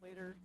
Later.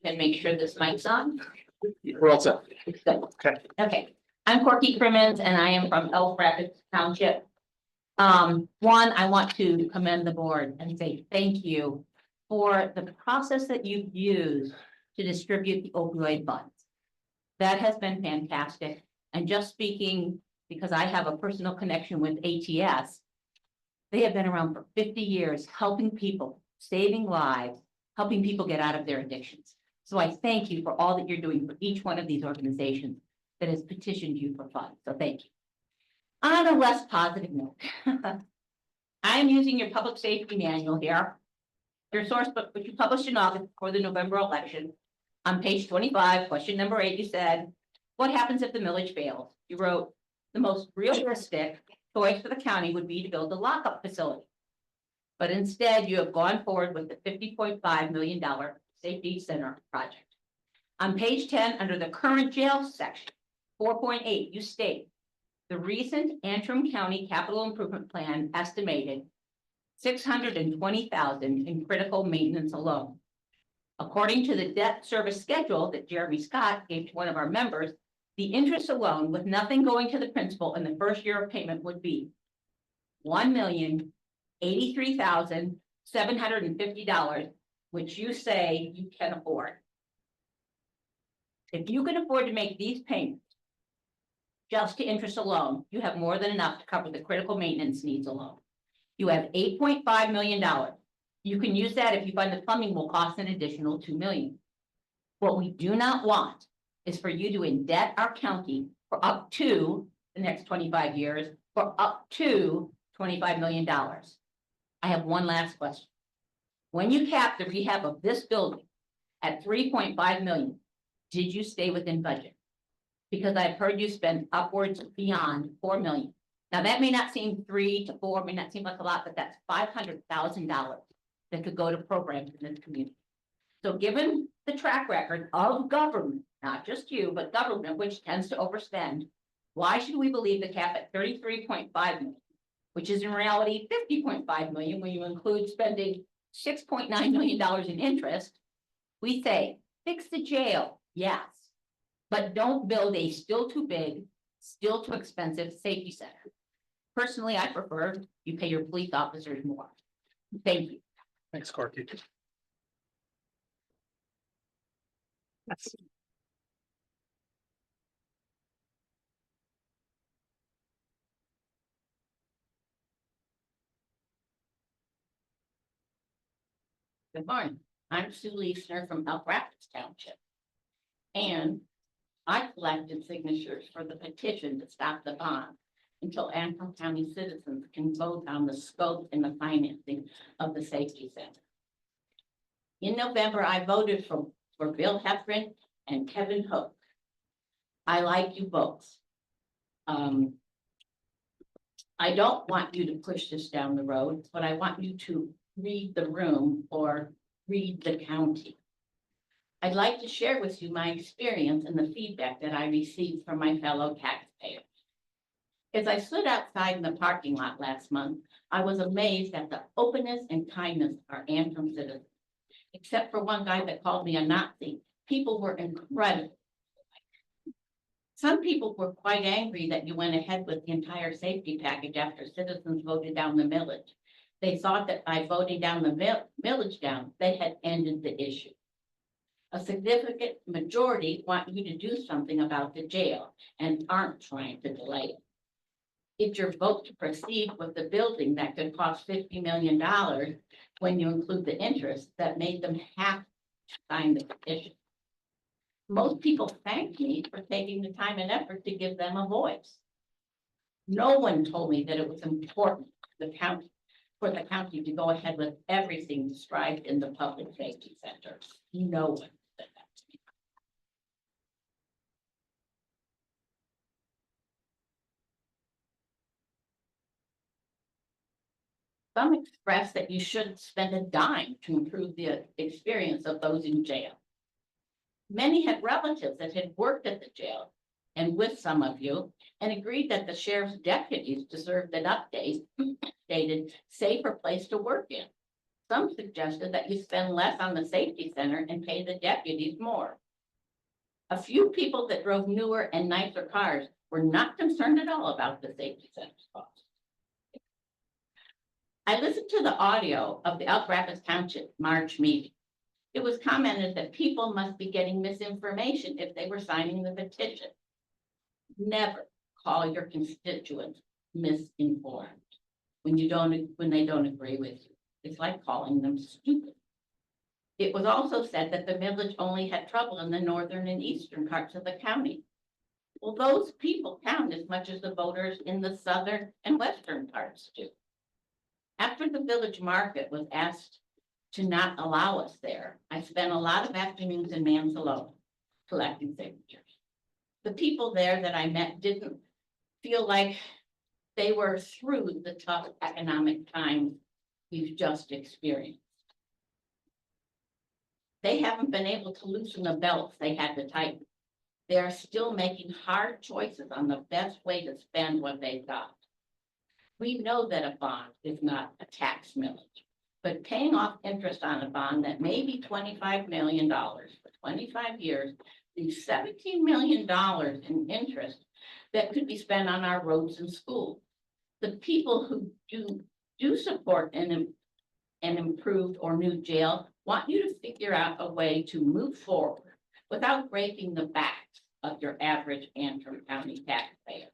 And make sure this mic's on. We're all set. Good. Okay. Okay, I'm Corky Crimmins and I am from Elk Rapids Township. One, I want to commend the board and say thank you for the process that you've used to distribute the opioid funds. That has been fantastic. And just speaking, because I have a personal connection with ATS, they have been around for 50 years, helping people, saving lives, helping people get out of their addictions. So I thank you for all that you're doing for each one of these organizations that has petitioned you for funds. So thank you. On a less positive note, I am using your public safety manual here. Your source book, which you published in August for the November election. On page 25, question number 8, you said, what happens if the millage fails? You wrote, the most realistic choice for the county would be to build a lockup facility. But instead, you have gone forward with the $50.5 million safety center project. On page 10, under the current jail section, 4.8, you state, the recent Antrim County Capital Improvement Plan estimated $620,000 in critical maintenance alone. According to the debt service schedule that Jeremy Scott gave to one of our members, the interest alone, with nothing going to the principal in the first year of payment, would be $1,083,750, which you say you can afford. If you can afford to make these payments just to interest alone, you have more than enough to cover the critical maintenance needs alone. You have $8.5 million. You can use that if you find the plumbing will cost an additional $2 million. What we do not want is for you to indebt our county for up to the next 25 years for up to $25 million. I have one last question. When you capped the rehab of this building at $3.5 million, did you stay within budget? Because I've heard you spend upwards beyond $4 million. Now that may not seem 3 to 4, may not seem like a lot, but that's $500,000 that could go to programs in this community. So given the track record of government, not just you, but government, which tends to overspend, why should we believe the cap at $33.5 million, which is in reality $50.5 million when you include spending $6.9 million in interest? We say, fix the jail, yes, but don't build a still too big, still too expensive safety center. Personally, I prefer you pay your police officers more. Thank you. Thanks, Corky. Good morning. I'm Sue Leisner from Elk Rapids Township. And I collected signatures for the petition to stop the bond until Antrim County citizens can vote on the scope and the financing of the safety center. In November, I voted for Bill Heffron and Kevin Hook. I like you both. I don't want you to push this down the road, but I want you to read the room or read the county. I'd like to share with you my experience and the feedback that I received from my fellow taxpayers. As I stood outside in the parking lot last month, I was amazed at the openness and kindness of our Antrim citizens. Except for one guy that called me a Nazi, people were incredible. Some people were quite angry that you went ahead with the entire safety package after citizens voted down the millage. They thought that by voting down the millage down, they had ended the issue. A significant majority want you to do something about the jail and aren't trying to delay it. It's your vote to proceed with the building that could cost $50 million when you include the interest that made them have to sign the petition. Most people thank me for taking the time and effort to give them a voice. No one told me that it was important for the county to go ahead with everything described in the public safety center. No one said that to me. Some express that you shouldn't spend a dime to improve the experience of those in jail. Many had relatives that had worked at the jail and with some of you and agreed that the sheriff's deputies deserved an updated, safer place to work in. Some suggested that you spend less on the safety center and pay the deputies more. A few people that drove newer and nicer cars were not concerned at all about the safety center's cost. I listened to the audio of the Elk Rapids Township March meeting. It was commented that people must be getting misinformation if they were signing the petition. Never call your constituents misinformed when they don't agree with you. It's like calling them stupid. It was also said that the village only had trouble in the northern and eastern parts of the county. Well, those people count as much as the voters in the southern and western parts do. After the village market was asked to not allow us there, I spent a lot of afternoons in Mansalona collecting signatures. The people there that I met didn't feel like they were through the tough economic times we've just experienced. They haven't been able to loosen the belts they had to tighten. They are still making hard choices on the best way to spend what they've got. We know that a bond is not a tax millage, but paying off interest on a bond that may be $25 million for 25 years, leaves $17 million in interest that could be spent on our roads and schools. The people who do support an improved or new jail want you to figure out a way to move forward without breaking the backs of your average Antrim County taxpayer.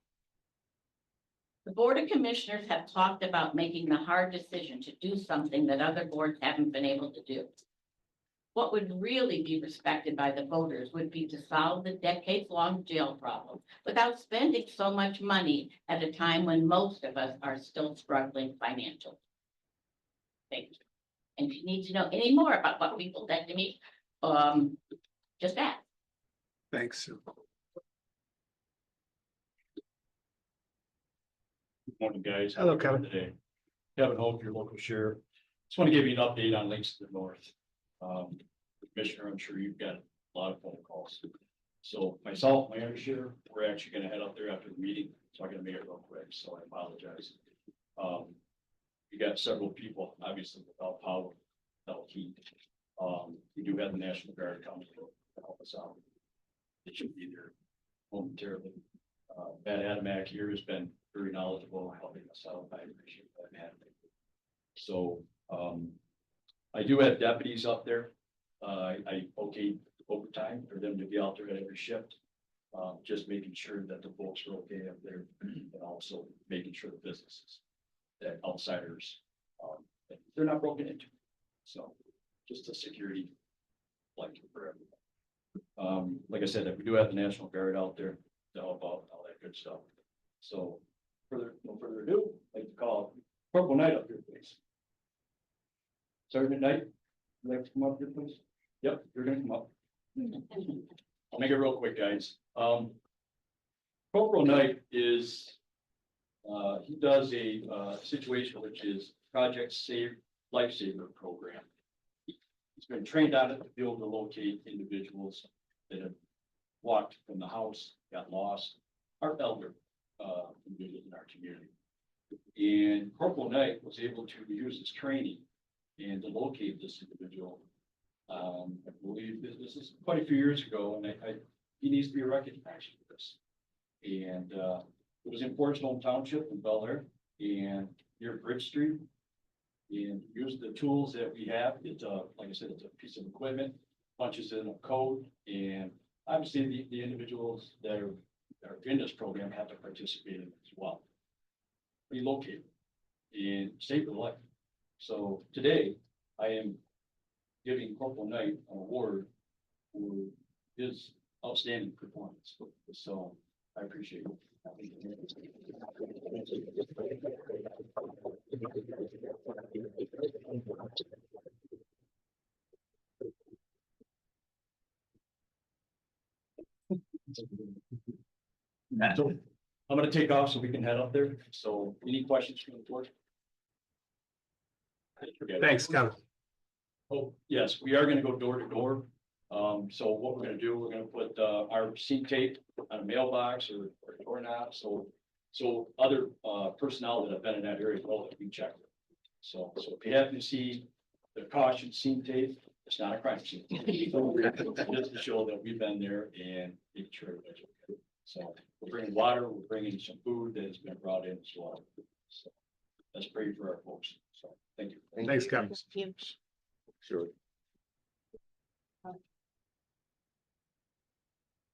The Board of Commissioners have talked about making the hard decision to do something that other boards haven't been able to do. What would really be respected by the voters would be to solve the decades-long jail problem without spending so much money at a time when most of us are still struggling financially. Thank you. And if you need to know any more about what people said to me, just ask. Thanks, Sue. Good morning, guys. Hello, How you doing Kevin. today? Kevin Hope, your local sheriff. Just want to give you an update on Links to the North. Commissioner, I'm sure you've got a lot of phone calls. So myself, my undersheriff, we're actually going to head up there after the meeting. So I'm going to make it real quick. So I apologize. You got several people, obviously, without power, without heat. We do have the National Guard coming to help us out. It should be there momentarily. Matt Adamak here has been very knowledgeable, helping us out. I appreciate that, Matt. So I do have deputies up there. I okayed overtime for them to be out there at every shift. Just making sure that the folks are okay up there, and also making sure the businesses, that outsiders, that they're not broken into. So just a security blanket for everyone. Like I said, we do have the National Guard out there to help out, all that good stuff. So no further ado, I'd like to call Corporal Knight up here, please. Sergeant Knight, would you like to come up here, please? Yep, you're gonna come up. I'll make it real quick, guys. Corporal Knight is, he does a situation which is Project Save Lifesaver Program. He's been trained on it to be able to locate individuals that have walked from the house, got lost, are elder individuals in our community. And Corporal Knight was able to use his training and to locate this individual. I believe this is quite a few years ago, and he needs to be recognized for this. And it was in Portsmouth Township in Bel Air and near Bridge Street. And use the tools that we have. It's like I said, it's a piece of equipment, punches in a code, and obviously the individuals that are in this program have to participate in it as well. Relocate and save their life. So today I am giving Corporal Knight an award for his outstanding performance. So I appreciate it. So I'm going to take off so we can head up there. So any questions from the board? Thanks, Kevin. Oh, yes, we are going to go door to door. So what we're going to do, we're going to put our seat tape on a mailbox or a doorknob. So other personnel that have been in that area as well that we check. So if you happen to see the caution scene tape, it's not a crime scene. Just to show that we've been there and making sure everybody's okay. So we're bringing water, we're bringing some food that has been brought in as well. So let's pray for our folks. So thank you. Thanks, Kevin. Sure.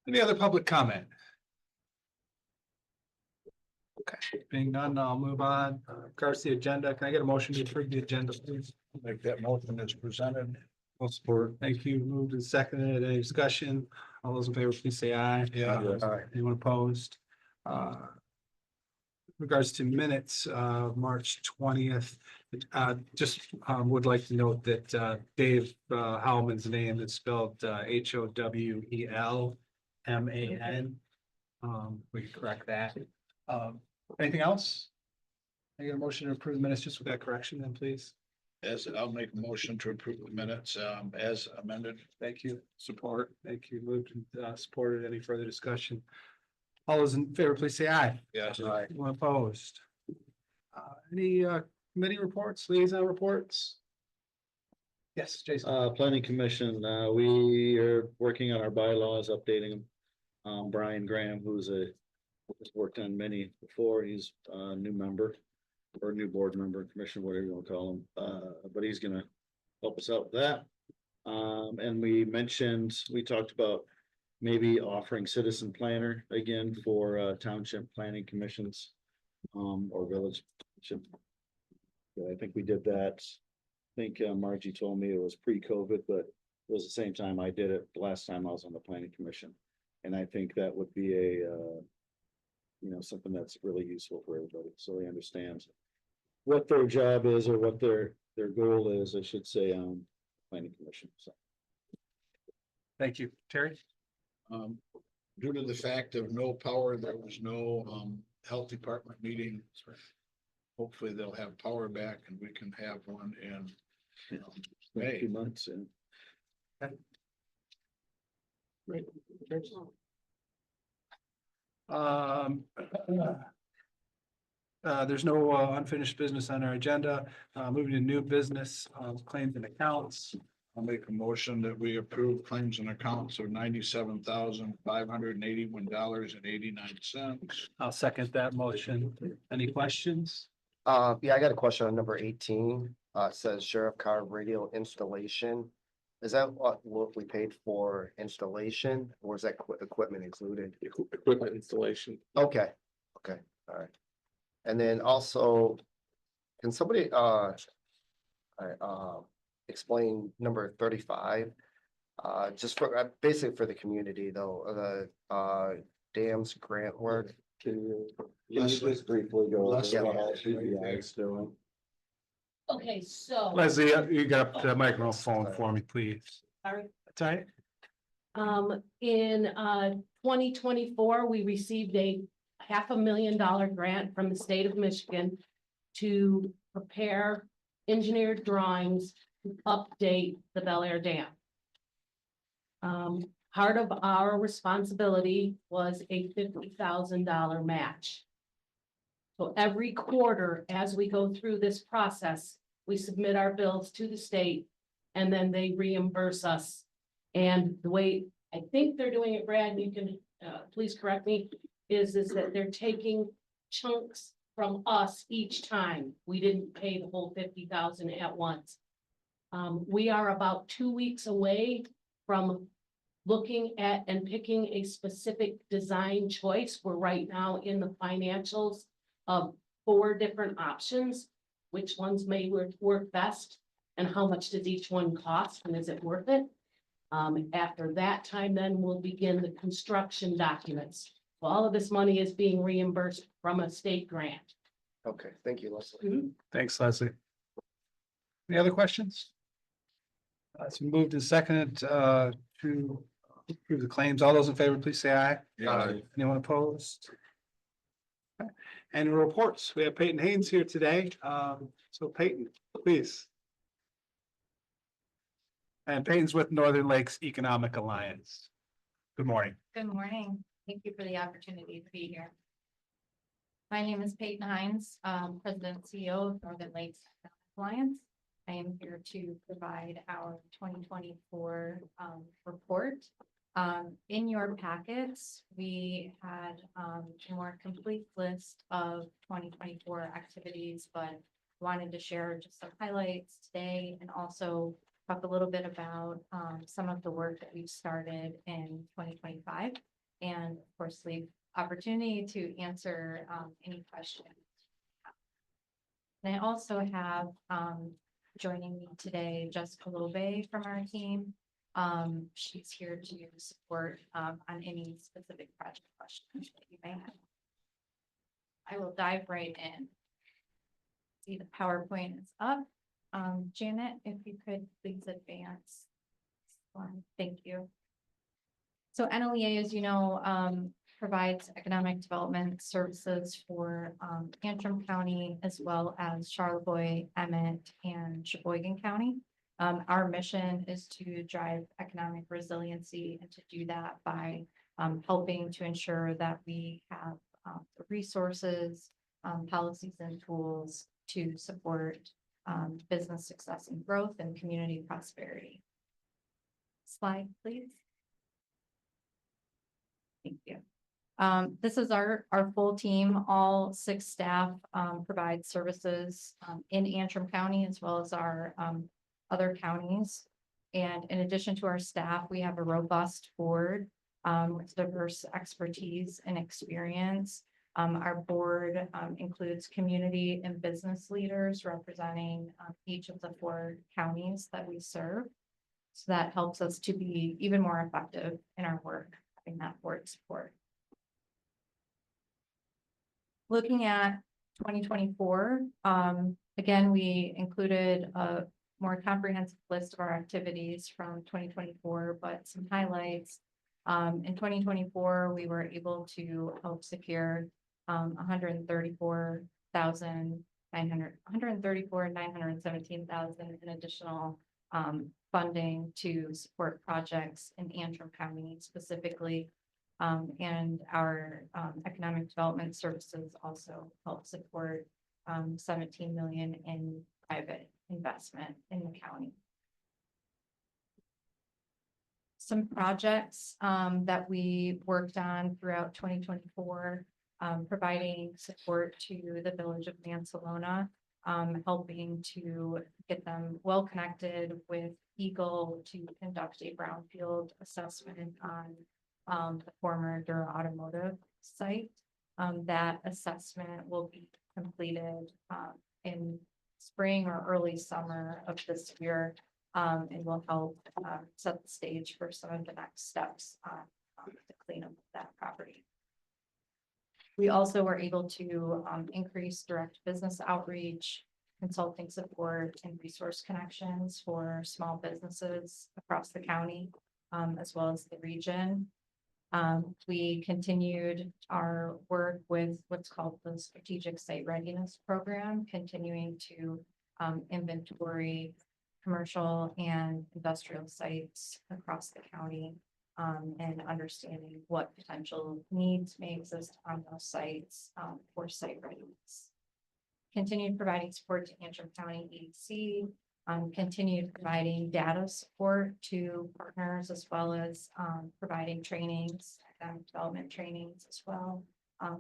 Any other public comment? Okay, being none, I'll move on. Regards to the agenda, can I get a motion to approve the agenda, please? Make that motion as presented. Full support. Thank you. Moved and seconded. Any discussion? All those in favor, please say aye. Yeah. Aye. Anyone opposed? Regards to minutes, March 20th, just would like to note that Dave Howman's name is spelled Howelman. We can correct that. Anything else? I get a motion to approve the minutes just with that correction then, please. As I'll make a motion to approve the minutes as amended. Thank you. Support. Thank you. Moved and supported. Any further discussion? All those in favor, please say aye. Yes. Anyone opposed? Any committee reports, liaison reports? Yes, Jason. Planning Commission, we are working on our bylaws, updating them. Brian Graham, who's has worked on many before, he's a new member or new board member, commissioner, whatever you want to call him, but he's gonna help us out with that. And we talked about maybe offering citizen planner again for township planning commissions, or village. Yeah, I think we did that. I think Margie told me it was pre-COVID, but it was the same time I did it the last time I was on the planning commission. And I think that would be something that's really useful for everybody, so they understand what their job is or what their goal is, I should say, on planning commission, so. Thank you. Terry? Due to the fact of no power, there was no health department meeting. Hopefully they'll have power back and we can have one in A few months and. Great. There's no unfinished business on our agenda. Moving to new business, claims and accounts. I'll make a motion that we approve claims and accounts of $97,581.89. I'll second that motion. Any questions? Yeah, I got a question on number 18. It says sheriff car radio installation. Is that what we paid for installation, or is that equipment included? Equipment installation. Okay, all right. And then also, can somebody explain number 35? Just for basically for the community though, the dams grant work. Can you just briefly go over Leslie. what all CBI is doing? Okay, so. Leslie, you got the microphone for me, please. Sorry. That's all right. In 2024, we received a $500,000 grant from the state of Michigan to prepare engineered drawings to update the Bel Air Dam. Part of our responsibility was a $50,000 match. So every quarter, as we go through this process, we submit our bills to the state and then they reimburse us. And the way I think they're doing it, Brad, you can please correct me, is that they're taking chunks from us each time. We didn't pay the whole 50,000 at once. We are about 2 weeks away from looking at and picking a specific design choice. We're right now in the financials of 4 different options, which ones may work best and how much does each one cost and is it worth it? After that time, then we'll begin the construction documents. So all of this money is being reimbursed from a state grant. Okay, thank you, Leslie. Thanks, Leslie. Any other questions? It's been moved and seconded to approve the claims. All those in favor, please say aye. Yeah. Anyone opposed? Okay. And reports, we have Peyton Haynes here today. So Peyton, please. And Peyton's with Northern Lakes Economic Alliance. Good morning. Good morning. Thank you for the opportunity to be here. My name is Peyton Hines, President and CEO of Northern Lakes Alliance. I am here to provide our 2024 report. In your packets, we had a more complete list of 2024 activities, but wanted to share just some highlights today and also talk a little bit about some of the work that we've started in 2025. And of course, leave opportunity to answer any questions. And I also have joining me today, Jessica Lobe from our team. She's here to support on any specific project questions that you may have. I will dive right in. See, the PowerPoint is up. Janet, if you could please advance. Thank you. So NLEA, as you know, provides economic development services for Antrim County as well as Charlevoix, Emmett, and Sheboygan County. Our mission is to drive economic resiliency and to do that by helping to ensure that we have the resources, policies, and tools to support business success and growth and community prosperity. Slide, please. Thank you. This is our full team. All 6 staff provide services in Antrim County as well as our other counties. And in addition to our staff, we have a robust board with diverse expertise and experience. Our board includes community and business leaders representing each of the 4 counties that we serve. So that helps us to be even more effective in our work, having that board support. Looking at 2024, again, we included a more comprehensive list of our activities from 2024, but some highlights. In 2024, we were able to help secure 134,917,000 in additional funding to support projects in Antrim County specifically. And our economic development services also help support 17 million in private investment in the county. Some projects that we worked on throughout 2024, providing support to the village of Mansalona, helping to get them well connected with Eagle to conduct a brownfield assessment on the former Dura Automotive site. That assessment will be completed in spring or early summer of this year, and will help set the stage for some of the next steps on the cleanup of that property. We also were able to increase direct business outreach, consulting support, and resource connections for small businesses across the county, as well as the region. We continued our work with what's called the Strategic Site Readiness Program, continuing to inventory commercial and industrial sites across the county, and understanding what potential needs may exist on those sites for site readiness. Continued providing support to Antrim County EDC, continued providing data support to partners as well as providing trainings, academic development trainings as well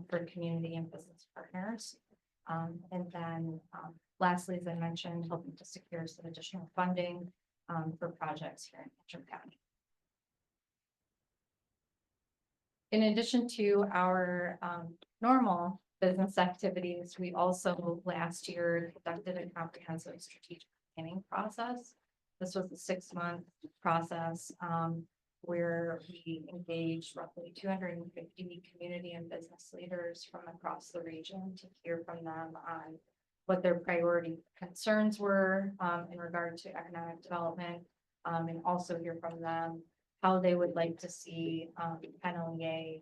for community and business partners. And then lastly, as I mentioned, helping to secure some additional funding for projects here in Antrim County. In addition to our normal business activities, we also last year conducted a comprehensive strategic planning process. This was a 6-month process where we engaged roughly 250 community and business leaders from across the region to hear from them on what their priority concerns were in regard to economic development, and also hear from them how they would like to see NLEA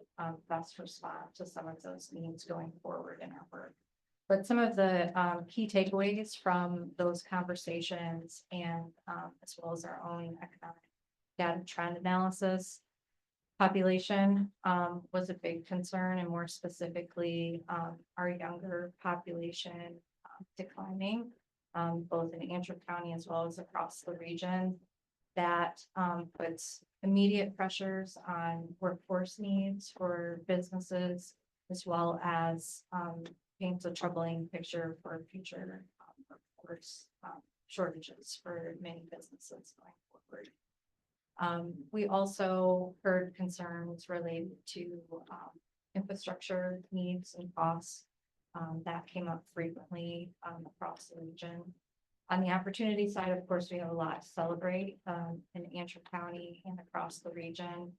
best respond to some of those needs going forward in our work. But some of the key takeaways from those conversations and as well as our own economic data trend analysis, population was a big concern, and more specifically, our younger population declining. both in Antrim County as well as across the region. That puts immediate pressures on workforce needs for businesses, as well as paints a troubling picture for future workforce shortages for many businesses going forward. We also heard concerns related to infrastructure needs and costs. That came up frequently across the region. On the opportunity side, of course, we have a lot to celebrate in Antrim County and across the region.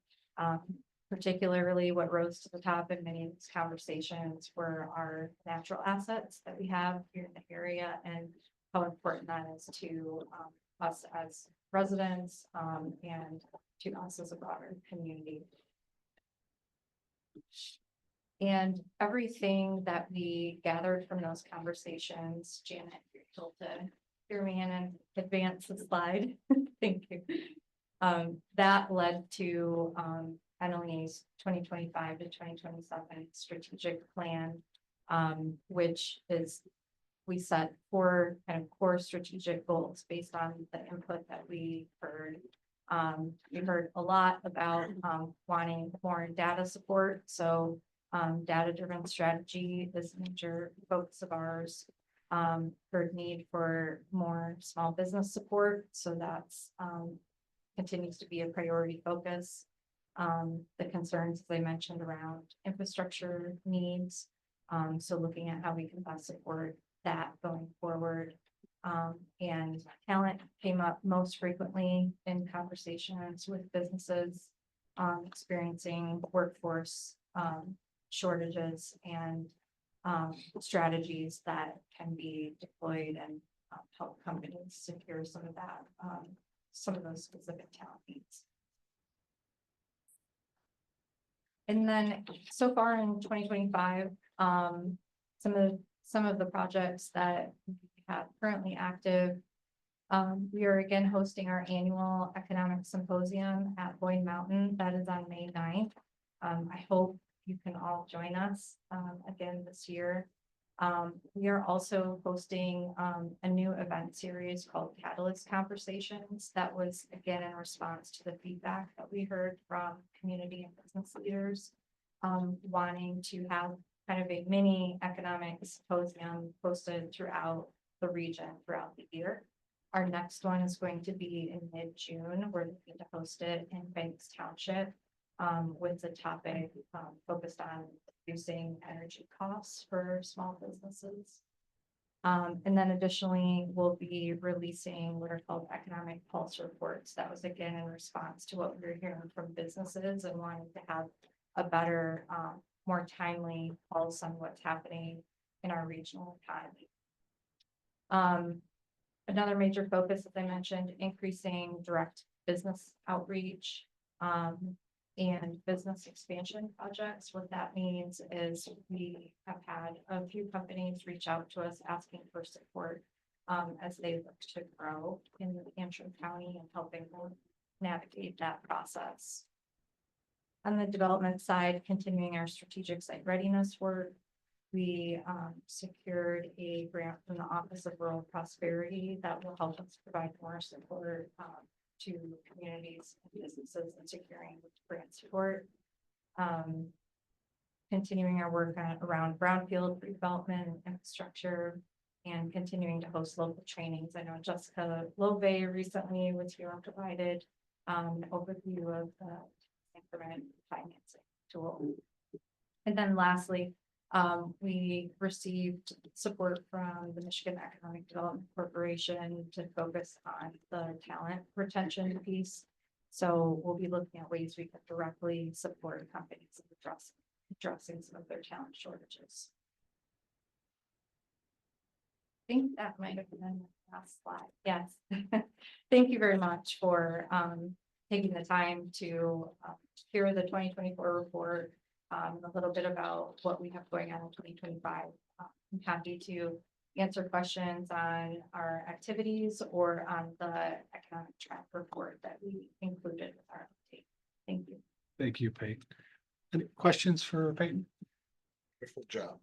Particularly what rose to the top in many of these conversations were our natural assets that we have here in the area and how important that is to us as residents and to us as a broader community. And everything that we gathered from those conversations, Janet, you're able to hear me in and advance the slide. Thank you. That led to NLE's 2025 to 2027 strategic plan, which is we set 4 kind of core strategic goals based on the input that we heard. We heard a lot about wanting more data support. So data-driven strategy is a major focus of ours. Heard need for more small business support. So that's continues to be a priority focus. The concerns, as I mentioned, around infrastructure needs. So looking at how we can best support that going forward. And talent came up most frequently in conversations with businesses experiencing workforce shortages and strategies that can be deployed and help companies secure some of that, some of those specific talent needs. And then so far in 2025, some of the projects that we have currently active, we are again hosting our annual economic symposium at Boyne Mountain. That is on May 9th. I hope you can all join us again this year. We are also hosting a new event series called Catalyst Conversations. That was again in response to the feedback that we heard from community and business leaders wanting to have kind of a mini economic symposium hosted throughout the region throughout the year. Our next one is going to be in mid-June. We're looking to host it in Banks Township with the topic focused on reducing energy costs for small businesses. And then additionally, we'll be releasing what are called economic pulse reports. That was again in response to what we were hearing from businesses and wanting to have a better, more timely pulse on what's happening in our regional economy. Another major focus, as I mentioned, increasing direct business outreach and business expansion projects. What that means is we have had a few companies reach out to us asking for support as they look to grow in Antrim County and helping them navigate that process. On the development side, continuing our strategic site readiness work, we secured a grant from the Office of Rural Prosperity that will help us provide more support to communities and businesses in securing grant support. Continuing our work around brownfield redevelopment and infrastructure and continuing to host local trainings. I know Jessica Love recently was here and provided an overview of the increment financing tool. And then lastly, we received support from the Michigan Economic Development Corporation to focus on the talent retention piece. So we'll be looking at ways we can directly support companies in addressing some of their talent shortages. I think that might have been the last slide. Yes. Thank you very much for taking the time to hear the 2024 report. A little bit about what we have going on in 2025. I'm happy to answer questions on our activities or on the economic track report that we included with our update. Thank you. Thank you, Peyton. Any questions for Peyton? Wonderful job.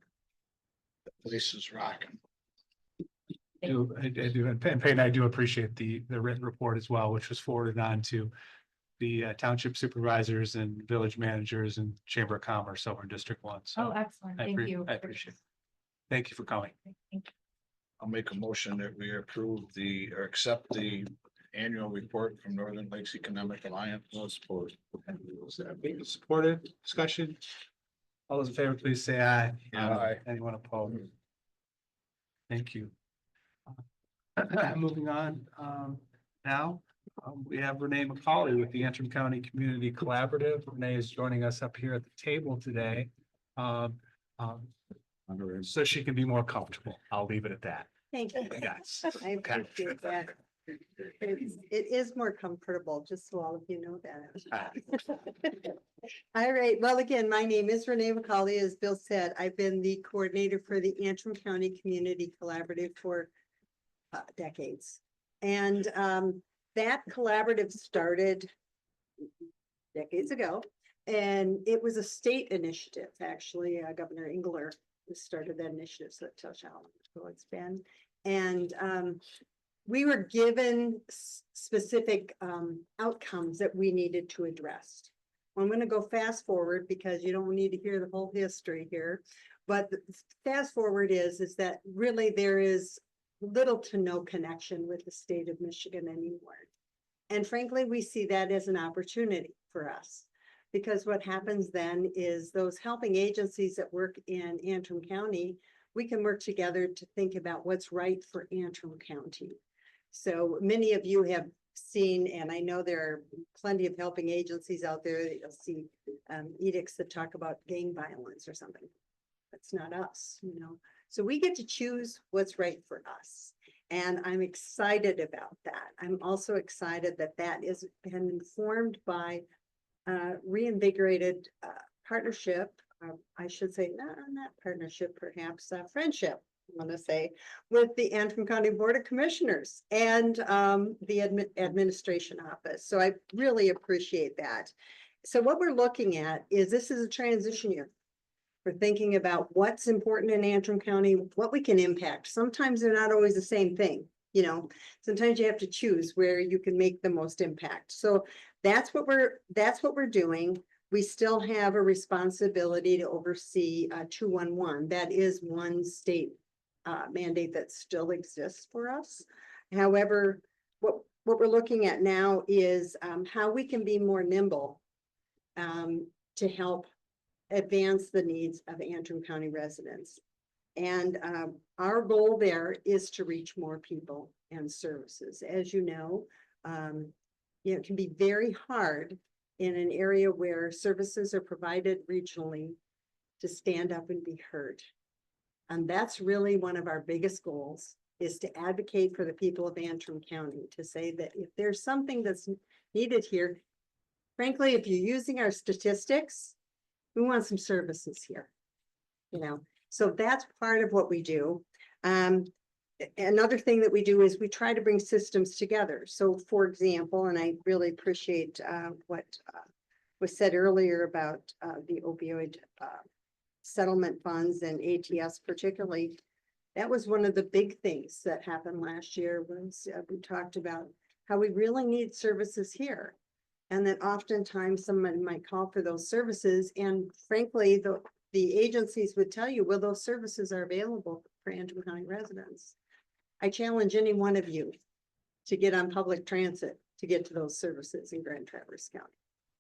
The place is rocking. I do, and Peyton, I do appreciate the written report as well, which was forwarded on to the township supervisors and village managers and Chamber of Commerce over in District One. Oh, So excellent. I Thank you. I appreciate it. Thank you for coming. Thank you. I'll make a motion that we approve or accept the annual report from Northern Lakes Economic Alliance. No support. Supported, discussion. All those in favor, please say aye. Aye. Anyone opposed? Thank you. Moving on, now, we have Renee McCauley with the Antrim County Community Collaborative. Renee is joining us up here at the table today. So she can be more comfortable. I'll leave it at that. Thank you. Yes. I appreciate that. It is more comfortable, just so all of you know that. All right, well, again, my name is Renee McCauley. As Bill said, I've been the coordinator for the Antrim County Community Collaborative for decades. And that collaborative started decades ago. And it was a state initiative, actually. Governor Engler started that initiative, so it tells you how long it's been. And we were given specific outcomes that we needed to address. I'm going to go fast forward because you don't need to hear the whole history here. But the fast forward is that really there is little to no connection with the state of Michigan anymore. And frankly, we see that as an opportunity for us. Because what happens then is those helping agencies that work in Antrim County, we can work together to think about what's right for Antrim County. So many of you have seen, and I know there are plenty of helping agencies out there that you'll see edicts that talk about gang violence or something. That's not us, you know. So we get to choose what's right for us. And I'm excited about that. I'm also excited that that has been informed by reinvigorated partnership, I should say, not partnership, perhaps friendship, I want to say, with the Antrim County Board of Commissioners and the administration office. So I really appreciate that. So what we're looking at is this is a transition year. We're thinking about what's important in Antrim County, what we can impact. Sometimes they're not always the same thing. You know, sometimes you have to choose where you can make the most impact. So that's what we're doing. We still have a responsibility to oversee 211. That is one state mandate that still exists for us. However, what we're looking at now is how we can be more nimble to help advance the needs of Antrim County residents. And our goal there is to reach more people and services. As you know, it can be very hard in an area where services are provided regionally to stand up and be heard. And that's really one of our biggest goals, is to advocate for the people of Antrim County, to say that if there's something that's needed here, frankly, if you're using our statistics, we want some services here, you know. So that's part of what we do. Another thing that we do is we try to bring systems together. So for example, and I really appreciate what was said earlier about the opioid settlement funds and ATS particularly, that was one of the big things that happened last year. Was we talked about how we really need services here. And that oftentimes someone might call for those services, and frankly, the agencies would tell you, well, those services are available for Antrim County residents. I challenge any one of you to get on public transit to get to those services in Grand Traverse County,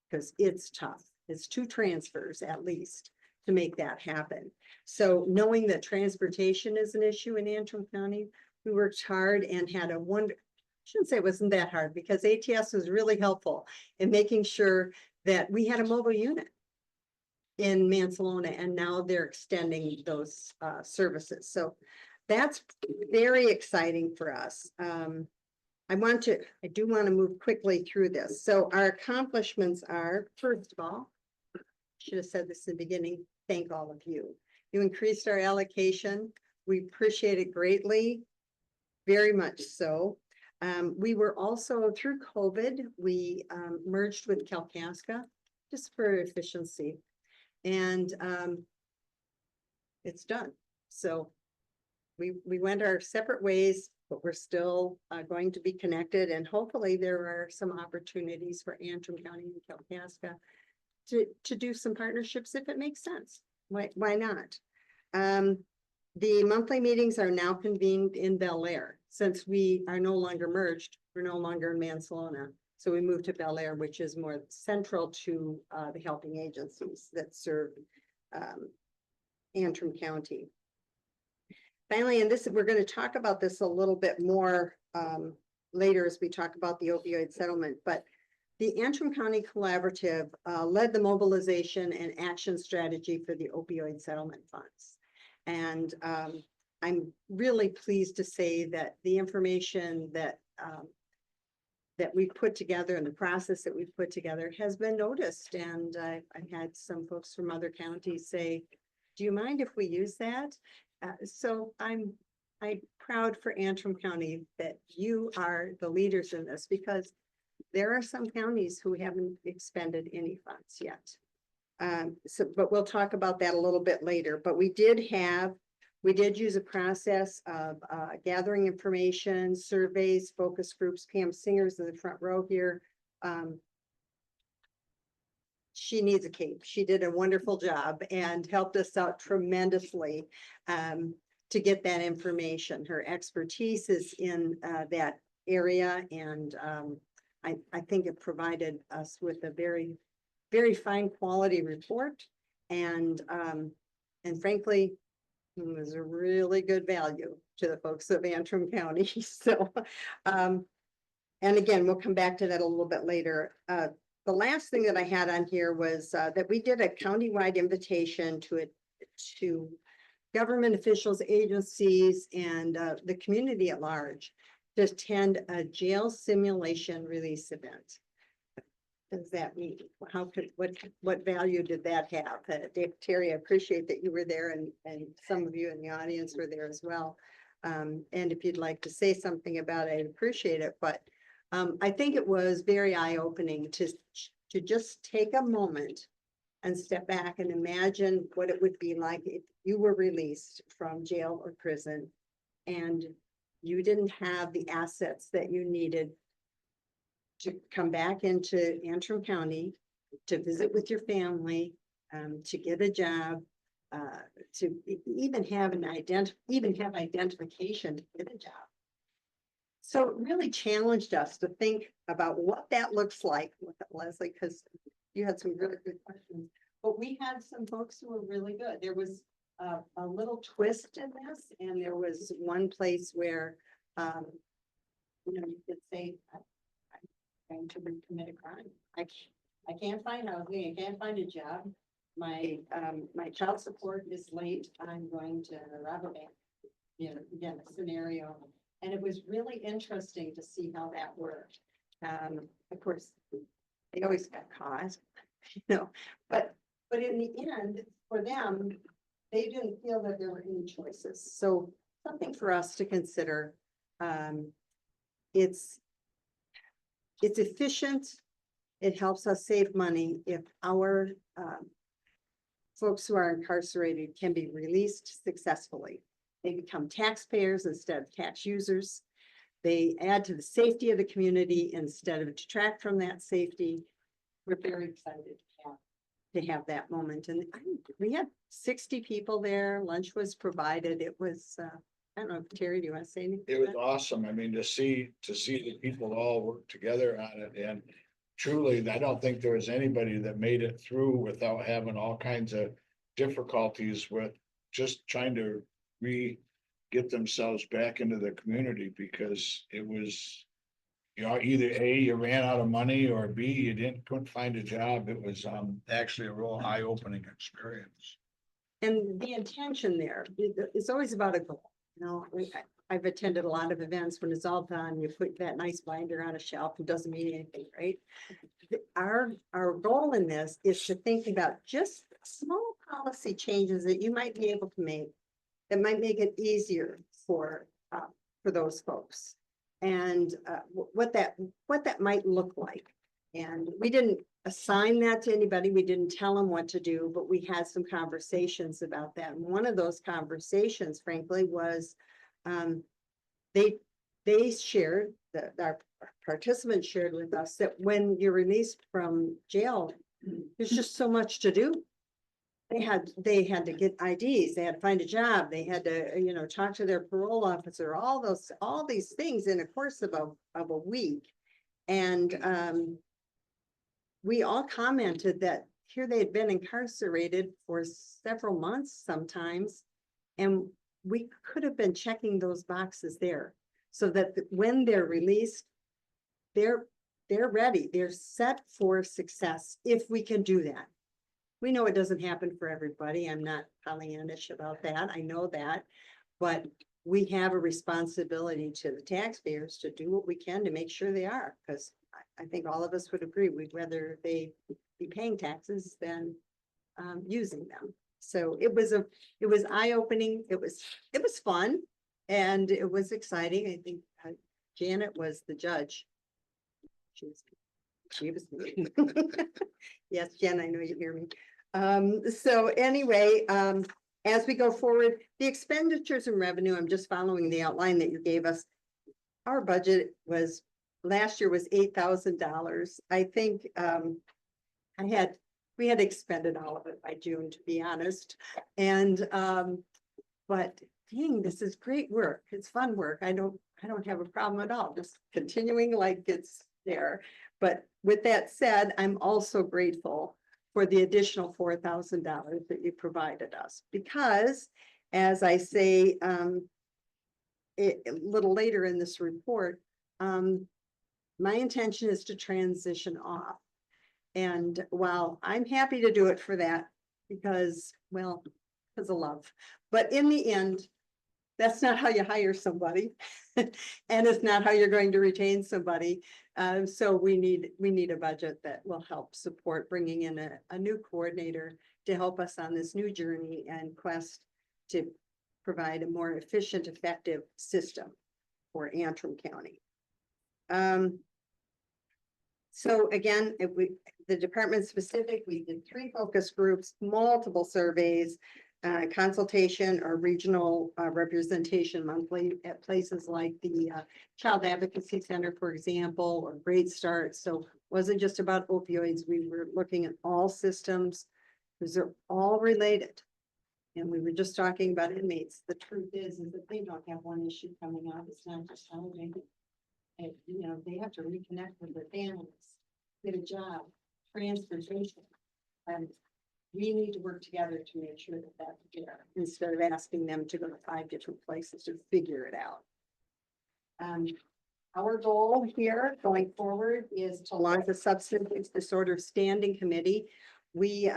because it's tough. It's 2 transfers at least to make that happen. So knowing that transportation is an issue in Antrim County, we worked hard and had a I shouldn't say it wasn't that hard, because ATS was really helpful in making sure that we had a mobile unit in Mansalona, and now they're extending those services. So that's very exciting for us. I do want to move quickly through this. So our accomplishments are, first of all, should have said this in the beginning, thank all of you. You increased our allocation. We appreciate it greatly, very much so. We were also, through COVID, we merged with Kalkaska just for efficiency, and it's done. So we went our separate ways. but we're still going to be connected, and hopefully there are some opportunities for Antrim County and Kalkaska to do some partnerships if it makes sense. Why not? The monthly meetings are now convened in Bel Air. Since we are no longer merged, we're no longer in Mansalona. So we moved to Bel Air, which is more central to the helping agencies that serve Antrim County. Finally, and this, we're going to talk about this a little bit more later as we talk about the opioid settlement, but the Antrim County Collaborative led the mobilization and action strategy for the opioid settlement funds. And I'm really pleased to say that the information that that we've put together and the process that we've put together has been noticed. And I've had some folks from other counties say, do you mind if we use that? So I'm proud for Antrim County that you are the leaders in this, because there are some counties who haven't expended any funds yet. But we'll talk about that a little bit later. But we did use a process of gathering information, surveys, focus groups. Pam Singer's in the front row here. She needs a cape. She did a wonderful job and helped us out tremendously to get that information. Her expertise is in that area, and I think it provided us with a very, very fine quality report, and frankly, it was a really good value to the folks of Antrim County. So, and again, we'll come back to that a little bit later. The last thing that I had on here was that we did a countywide invitation to government officials, agencies, and the community at large to attend a jail simulation release event. What does that mean? What value did that have? Dave, Terry, I appreciate that you were there, and some of you in the audience were there as well. And if you'd like to say something about it, I'd appreciate it. But I think it was very eye-opening to just take a moment and step back and imagine what it would be like if you were released from jail or prison and you didn't have the assets that you needed to come back into Antrim County, to visit with your family, to get a job, to even have identification to get a job. So it really challenged us to think about what that looks like, Leslie, because you had some really good questions. But we had some folks who were really good. There was a little twist in this, and there was one place where, you could say, I'm going to commit a crime. I can't find housing. I can't find a job. My child support is late. I'm going to rob a bank. Again, a scenario. And it was really interesting to see how that worked. Of course, they always got caught, but in the end, for them, they didn't feel that there were any choices. So something for us to consider. It's efficient. It helps us save money if our folks who are incarcerated can be released successfully. They become taxpayers instead of tax users. They add to the safety of the community instead of detract from that safety. We're very excited to have that moment. And we had 60 people there. Lunch was provided. It was, I don't know, Terry, do you want to say anything? It was awesome. I mean, to see the people all work together on it, and truly, I don't think there was anybody that made it through without having all kinds of difficulties with just trying to get themselves back into the community, because it was, either A, you ran out of money, or B, you couldn't find a job. It was actually a real eye-opening experience. And the intention there is always about a goal. I've attended a lot of events. When it's all done, you put that nice binder on a shelf. It doesn't mean anything, right? Our goal in this is to think about just small policy changes that you might be able to make that might make it easier for those folks, and what that might look like. And we didn't assign that to anybody. We didn't tell them what to do, but we had some conversations about that. And one of those conversations, frankly, was they they shared, our participants shared with us that when you're released from jail, there's just so much to do. They had to get IDs, they had to find a job, they had to, talk to their parole officer, all these things in a course of a week. And, we all commented that here they had been incarcerated for several months sometimes. And we could have been checking those boxes there so that when they're released, they're ready, they're set for success if we can do that. We know it doesn't happen for everybody. I'm not Pollyannish about that. I know that. But we have a responsibility to the taxpayers to do what we can to make sure they are, because I think all of us would agree, we'd rather they be paying taxes than using them. So it was eye-opening. It was fun and it was exciting. I think Janet was the judge. She was. Yes, Jen, I know you hear me. So anyway, as we go forward, the expenditures and revenue, I'm just following the outline that you gave us. Our budget was, last year was $8,000. I think, we had expended all of it by June, to be honest. And, but dang, this is great work. It's fun work. I don't have a problem at all, just continuing like it's there. But with that said, I'm also grateful for the additional $4,000 that you provided us, because as I say, a little later in this report, my intention is to transition off. And while I'm happy to do it for that, because of love, but in the end, that's not how you hire somebody. And it's not how you're going to retain somebody. So we need a budget that will help support bringing in a new coordinator to help us on this new journey and quest to provide a more efficient, effective system for Antrim County. So again, the department specific, we did 3 focus groups, multiple surveys, consultation or regional representation monthly at places like the Child Advocacy Center, for example, or Great Start. So it wasn't just about opioids. We were looking at all systems because they're all related. And we were just talking about inmates. The truth is that they don't have one issue coming up. It's not just housing. And, they have to reconnect with their families, get a job, transportation. And we need to work together to make sure that that's there, instead of asking them to go to 5 different places to figure it out. Our goal here going forward is to launch a substance use disorder standing committee. We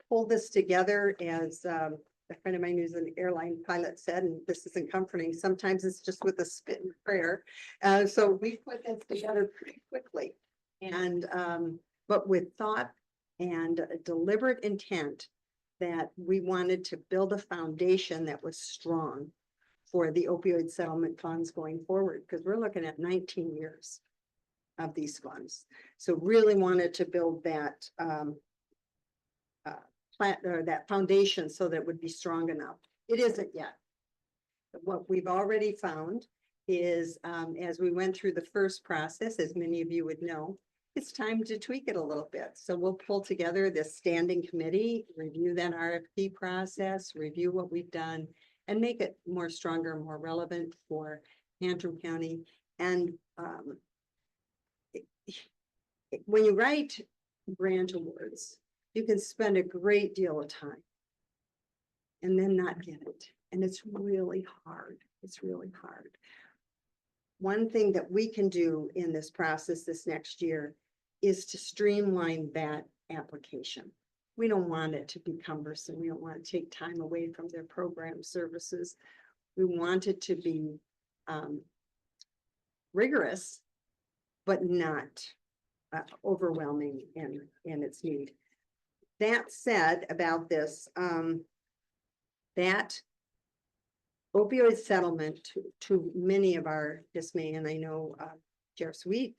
pulled this together as a friend of mine who's an airline pilot said, and this isn't comforting, sometimes it's just with a spit and prayer. So we put this together pretty quickly, and but with thought and a deliberate intent that we wanted to build a foundation that was strong for the opioid settlement funds going forward, because we're looking at 19 years of these funds. So really wanted to build that that foundation so that it would be strong enough. It isn't yet. But what we've already found is, as we went through the first process, as many of you would know, it's time to tweak it a little bit. So we'll pull together this standing committee, review that RFP process, review what we've done, and make it more stronger, more relevant for Antrim County. And when you write grant awards, you can spend a great deal of time and then not get it. And it's really hard. It's really hard. One thing that we can do in this process this next year is to streamline that application. We don't want it to be cumbersome. We don't want to take time away from their program services. We want it to be rigorous, but not overwhelming in its need. That said about this, that opioid settlement to many of our dismay, and I know Jeff Sweet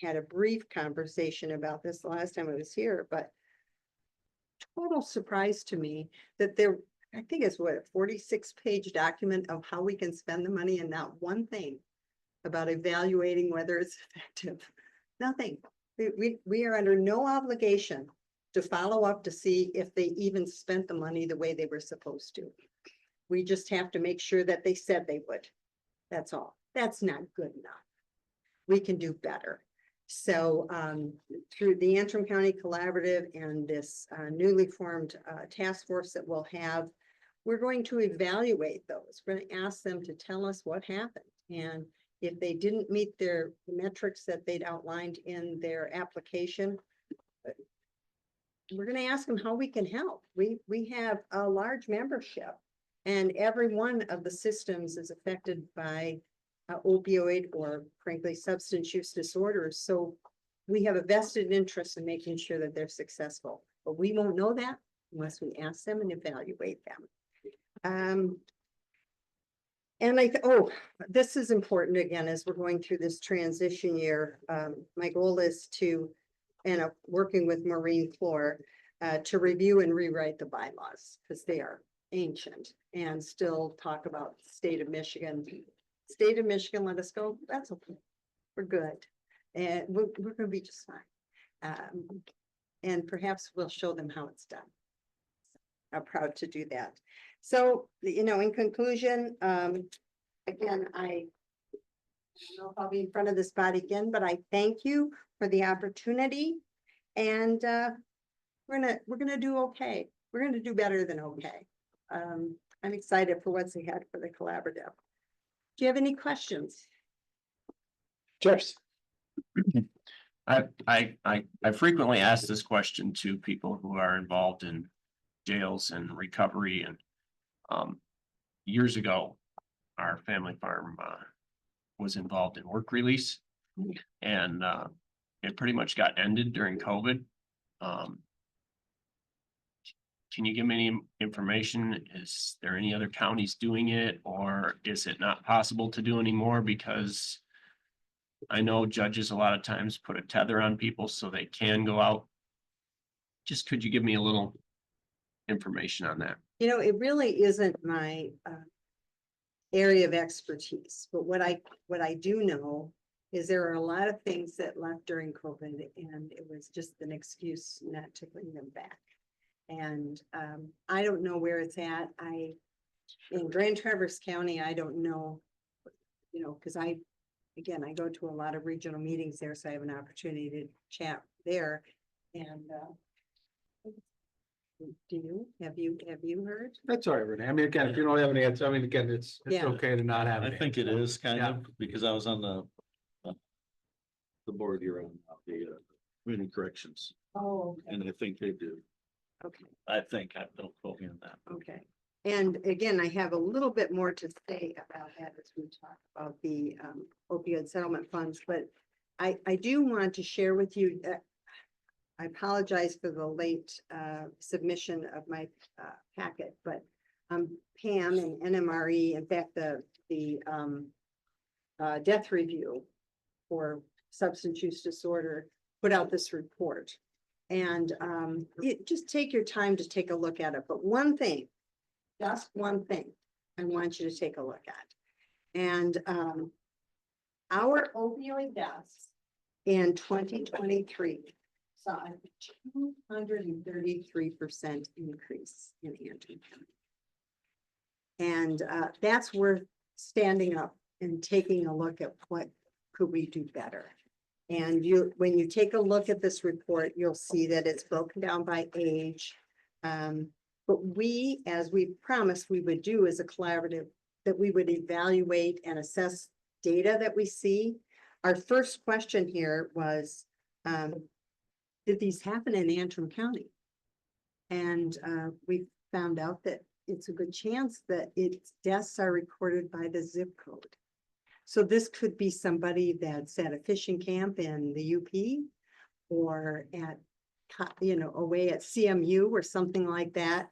had a brief conversation about this the last time I was here, but total surprise to me that I think it's what, a 46-page document of how we can spend the money and not one thing about evaluating whether it's effective. Nothing. We are under no obligation to follow up to see if they even spent the money the way they were supposed to. We just have to make sure that they said they would. That's all. That's not good enough. We can do better. So through the Antrim County Collaborative and this newly formed task force that we'll have, we're going to evaluate those. We're going to ask them to tell us what happened. And if they didn't meet their metrics that they'd outlined in their application, we're going to ask them how we can help. We have a large membership, and every one of the systems is affected by opioid or frankly substance use disorders. So we have a vested interest in making sure that they're successful, but we won't know that unless we ask them and evaluate them. And this is important again, as we're going through this transition year. My goal is to, and working with Maureen Floor, to review and rewrite the bylaws because they are ancient and still talk about state of Michigan. State of Michigan, let us go. That's okay. We're good. And we're going to be just fine. And perhaps we'll show them how it's done. I'm proud to do that. So, in conclusion, again, I don't know if I'll be in front of this body again, but I thank you for the opportunity. And we're gonna do okay. We're gonna do better than okay. I'm excited for what's ahead for the collaborative. Do you have any questions? Cheers. I frequently ask this question to people who are involved in jails and recovery, and years ago, our family farm was involved in work release, and it pretty much got ended during COVID. Can you give me any information? Is there any other counties doing it, or is it not possible to do anymore? Because I know judges a lot of times put a tether on people so they can go out. Just could you give me a little information on that? It really isn't my area of expertise, but what I do know is there are a lot of things that left during COVID, and it was just an excuse not to bring them back. And I don't know where it's at. In Grand Traverse County, I don't know, because I go to a lot of regional meetings there, so I have an opportunity to chat there. And have you heard? That's all right, Renee. I mean, again, if you don't have any answer, I mean, again, it's Yeah. okay to not have. I an think it answer. is kind Yeah. of, because I was on the board here on the community corrections, Oh, and I think they do. okay. Don't quote me on that. Okay. And again, I have a little bit more to say about that as we talk about the opioid settlement funds, but I do want to share with you that I apologize for the late submission of my packet, but Pam and NMRE, in fact, the death review for substance use disorder put out this report. And just take your time to take a look at it. But one thing, just one thing, I want you to take a look at. And our opioid deaths in 2023 saw a 233% increase in Antrim County. And that's worth standing up and taking a look at what could we do better. And when you take a look at this report, you'll see that it's broken down by age. But we, as we promised we would do as a collaborative, that we would evaluate and assess data that we see. Our first question here was, did these happen in Antrim County? And we found out that it's a good chance that its deaths are recorded by the zip code. So this could be somebody that's at a fishing camp in the UP or at, away at CMU or something like that.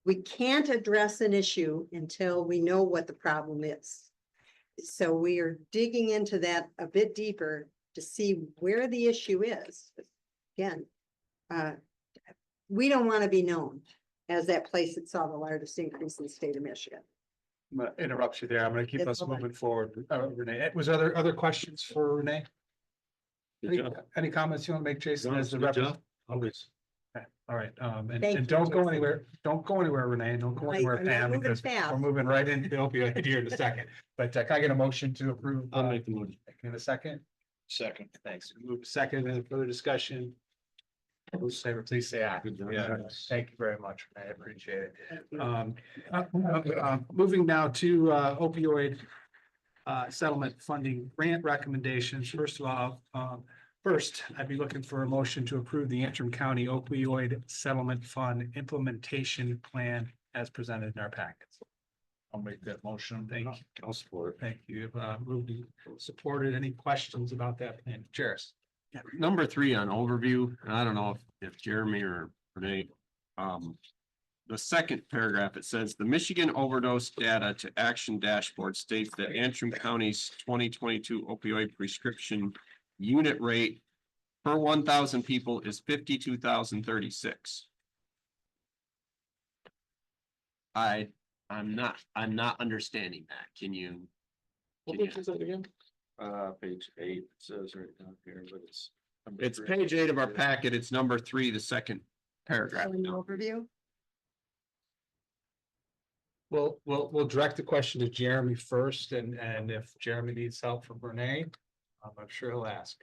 We can't address an issue until we know what the problem is. So we are digging into that a bit deeper to see where the issue is. Again, we don't want to be known. as that place that saw the largest increase in the state of Michigan. I'm gonna interrupt you there. I'm gonna keep Yes, us hold on. moving forward. Renee, was there other questions for Renee? Good Any, job. any comments you want to make, Jason, No, as the good job. representative? Always. Okay, all right, and Thank you, don't go Jason. anywhere, don't go anywhere, Renee, don't go I- anywhere, I'm not Pam, moving because fast. we're moving right into the opioid here in a second. But can I get a motion to approve? I'll make the motion. In a second, Second. thanks. Move to second, any further discussion? Those in favor, please say aye. Good job. Yeah, thank you very much, Renee, I appreciate it. Moving now to opioid settlement funding grant recommendations. First of all, first, I'd be looking for a motion to approve the Antrim County opioid settlement fund implementation plan as presented in our packets. I'll make that motion. Thank you. I'll support. Thank you. Moved and supported. Any questions about that plan? Cheers. Yeah, number 3 on overview, and I don't know if Jeremy or Renee, the second paragraph, it says the Michigan Overdose Data to Action Dashboard states that Antrim County's 2022 opioid prescription unit rate per 1,000 people is 52,036. I'm not understanding that. Can you? is that again? Page 8 says right down here, but it's. It's page 8 of our packet. It's number 3, the second paragraph. So an overview, We'll direct the question to Jeremy first, and if Jeremy needs help from Renee, I'm sure he'll ask.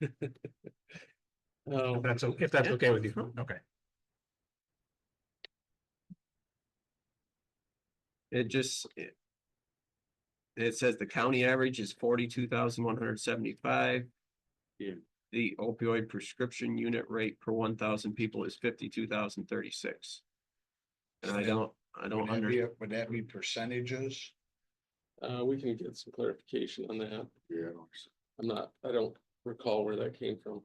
If that's okay with you, okay. It says the county average is 42,175. Yeah. The opioid prescription unit rate per 1,000 people is 52,036. And I don't understand. Would that be percentages? We can get some clarification on that. Yeah. I don't recall where that came from.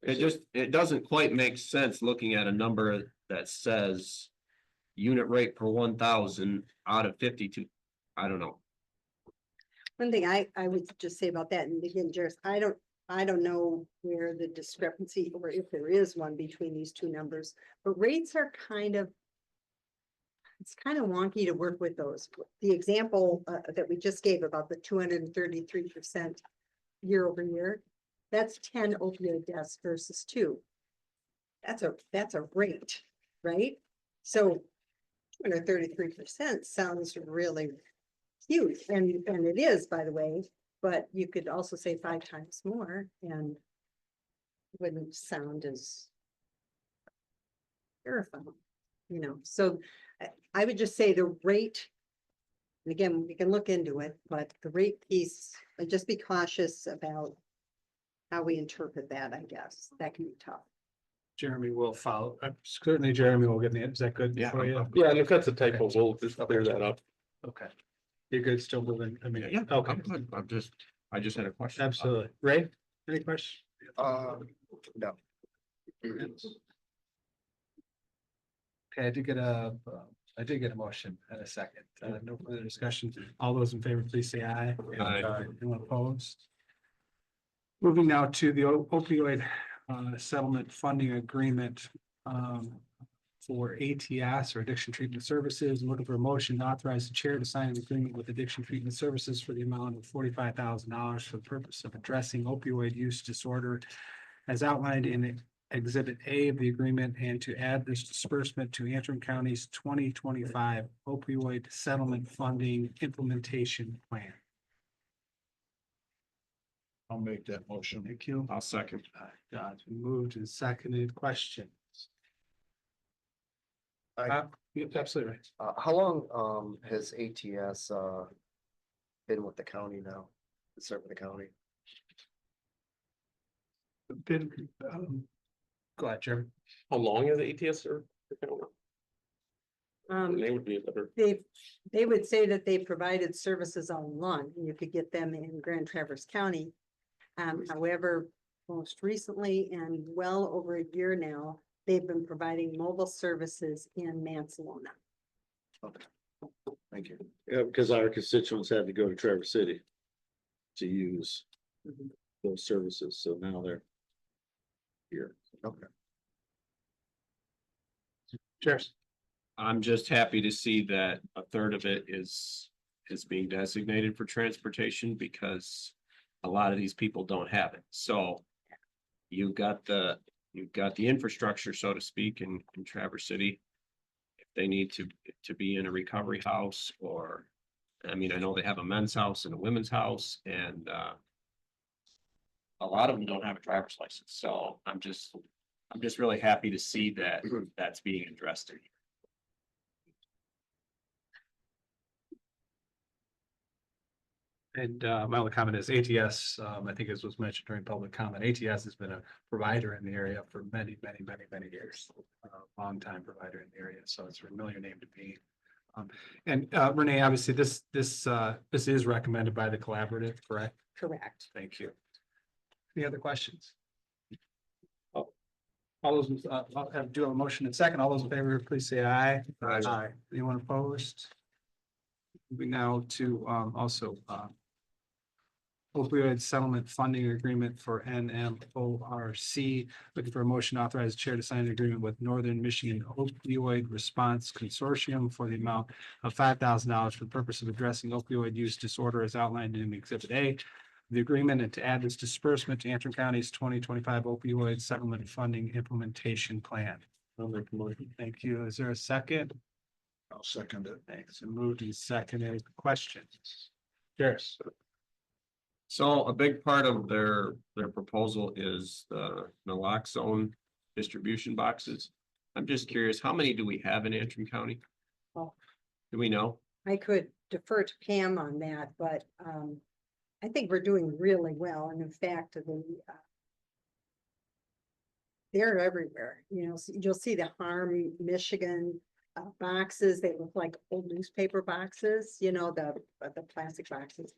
It doesn't quite make sense looking at a number that says unit rate per 1,000 out of 52. I don't know. one thing I would just say about that, and again, Jairus, I don't know where the discrepancy, or if there is one between these two numbers, but rates are it's kind of wonky to work with those. The example that we just gave about the 233% year over year, that's 10 opioid deaths versus 2. That's a rate, right? So 233% sounds really huge, and it is, by the way, but you could also say 5 times more and wouldn't sound as terrifying, so I would just say the rate, and again, we can look into it, but the rate piece, just be cautious about how we interpret that, I guess, that can be tough. Jeremy will follow. Certainly Jeremy will get the, is that good Yeah, for you? Yeah, and if that's a typo, we'll just clear that up. Okay. You're good, still moving, I mean, Yeah, okay, I'm good. I just had a question. absolutely. Ray, any questions? No. Okay, I did get a motion and a second. No further discussion. All those in favor, please say aye. Aye. Anyone opposed? Moving now to the opioid settlement funding agreement for ATS or Addiction Treatment Services. I'm looking for a motion to authorize the chair to sign an agreement with Addiction Treatment Services for the amount of $45,000 for the purpose of addressing opioid use disorder as outlined in Exhibit A of the agreement, and to add this disbursement to Antrim County's 2025 opioid settlement funding implementation plan. I'll make that motion. Thank you. I'll second. It's been moved and seconded. Questions? Yep, absolutely right. How long has ATS been with the county now? Serving the county? Been, go ahead, Jeremy. How long is ATS or? They would be a better. They would say that they provided services all along, and you could get them in Grand Traverse County. However, most recently and well over a year now, they've been providing mobile services in Mansalona. Thank you. Yeah, because our constituents had to go to Traverse City to use those services, so now they're here. Okay. Cheers. I'm just happy to see that a third of it is being designated for transportation because a lot of these people don't have it. So you've got the infrastructure, so to speak, in Traverse City. If they need to be in a recovery house or, I mean, I know they have a men's house and a women's house and a lot of them don't have a driver's license. So I'm just really happy to see that that's being addressed in here. And my only comment is ATS, I think as was mentioned during public comment, ATS has been a provider in the area for many years. Long time provider in the area, so it's a familiar name to me. And Renee, obviously, this is recommended by the collaborative, correct? Correct. Thank you. Any other questions? Oh, all those, I'll do a motion in second. All those in favor, please say aye. Aye. Anyone opposed? Moving now to also opioid settlement funding agreement for NMORC. Looking for a motion to authorize the chair to sign an agreement with Northern Michigan Opioid Response Consortium for the amount of $5,000 for the purpose of addressing opioid use disorder as outlined in Exhibit A. The agreement and to add this disbursement to Antrim County's 2025 opioid settlement funding implementation plan. I'll make a motion. Thank you. Is there a second? I'll second it. Thanks. And moved and seconded. Questions? Cheers. So a big part of their proposal is the naloxone distribution boxes. I'm just curious, how many do we have in Antrim County? Oh. Do we know? I could defer to Pam on that, but I think we're doing really well. And in fact, they're everywhere, you know, so you'll see the Harm, Michigan boxes. They look like old newspaper boxes, you know, the plastic boxes.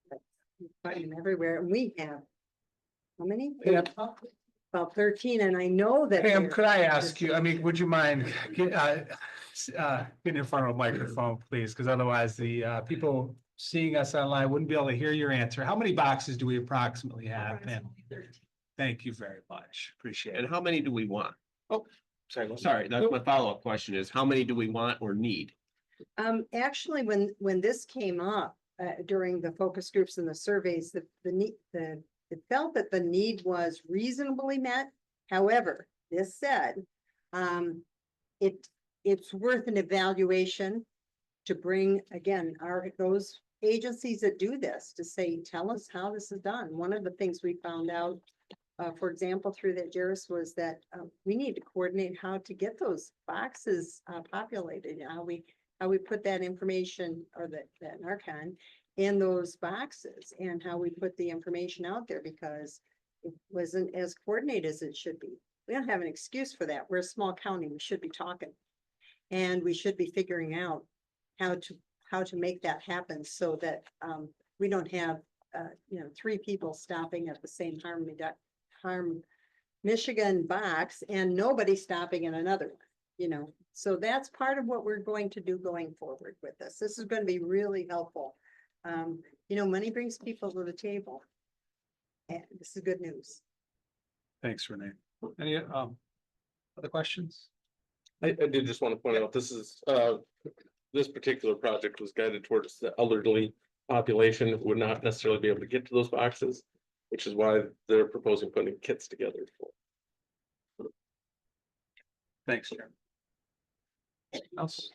But you find them everywhere. And we have, how many? Yeah. About 13, and I know that. Pam, they're- could I ask you, I mean, would you mind getting in front of a microphone, please? Because otherwise the people seeing us online wouldn't be able to hear your answer. How many boxes do we approximately have, Pam? Thank you very much. Appreciate it. And how many do we want? Sorry, Sorry, that's my follow-up question is how many do we want or need? Actually, when this came up, during the focus groups and the surveys, it felt that the need was reasonably met. However, this said, it's worth an evaluation to bring, again, those agencies that do this to say, tell us how this is done. One of the things we found out, for example, through that Jairus was that we need to coordinate how to get those boxes populated, how we put that information or that Narcan in those boxes and how we put the information out there because it wasn't as coordinated as it should be. We don't have an excuse for that. We're a small county. We should be talking. And we should be figuring out how to make that happen so that we don't have, 3 people stopping at the same Harm Michigan box and nobody stopping in another one, So that's part of what we're going to do going forward with this. This is going to be really helpful. Money brings people to the table. And this is good news. Thanks, Renee. Any other questions? I did just want to point out, this is, this particular project was guided towards the elderly population who would not necessarily be able to get to those boxes, which is why they're proposing putting kits together. Thanks, Chair. Else?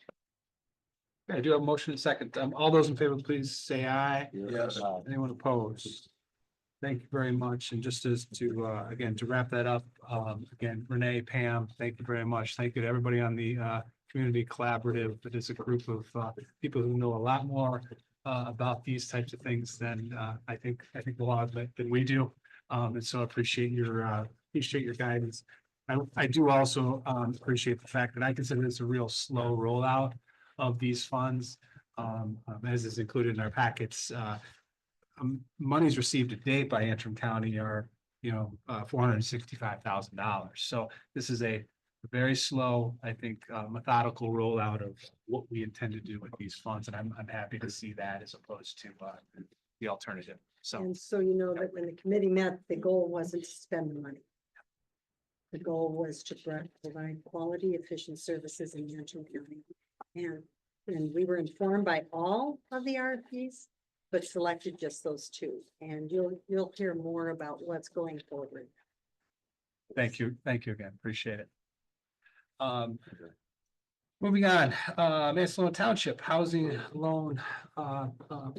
Okay, I do have a motion and second. All those in favor, please say aye. Yes. Anyone opposed? Thank you very much. And just as to, again, to wrap that up, again, Renee, Pam, thank you very much. Thank you to everybody on the community collaborative. It is a group of people who know a lot more about these types of things than I think a lot of it than we do. And so appreciate your guidance. I do also appreciate the fact that I consider this a real slow rollout of these funds, as is included in our packets. Monies received to date by Antrim County are, $465,000. So this is a very slow, I think, methodical rollout of what we intend to do with these funds, and I'm happy to see that as opposed to the alternative. So And so that when the committee met, the goal wasn't to spend the money. The goal was to provide quality, efficient services in Antrim County. And we were informed by all of the RFPs, but selected just those two. And you'll hear more about what's going forward. Thank you again, appreciate it. Moving on, Mansalona Township Housing Loan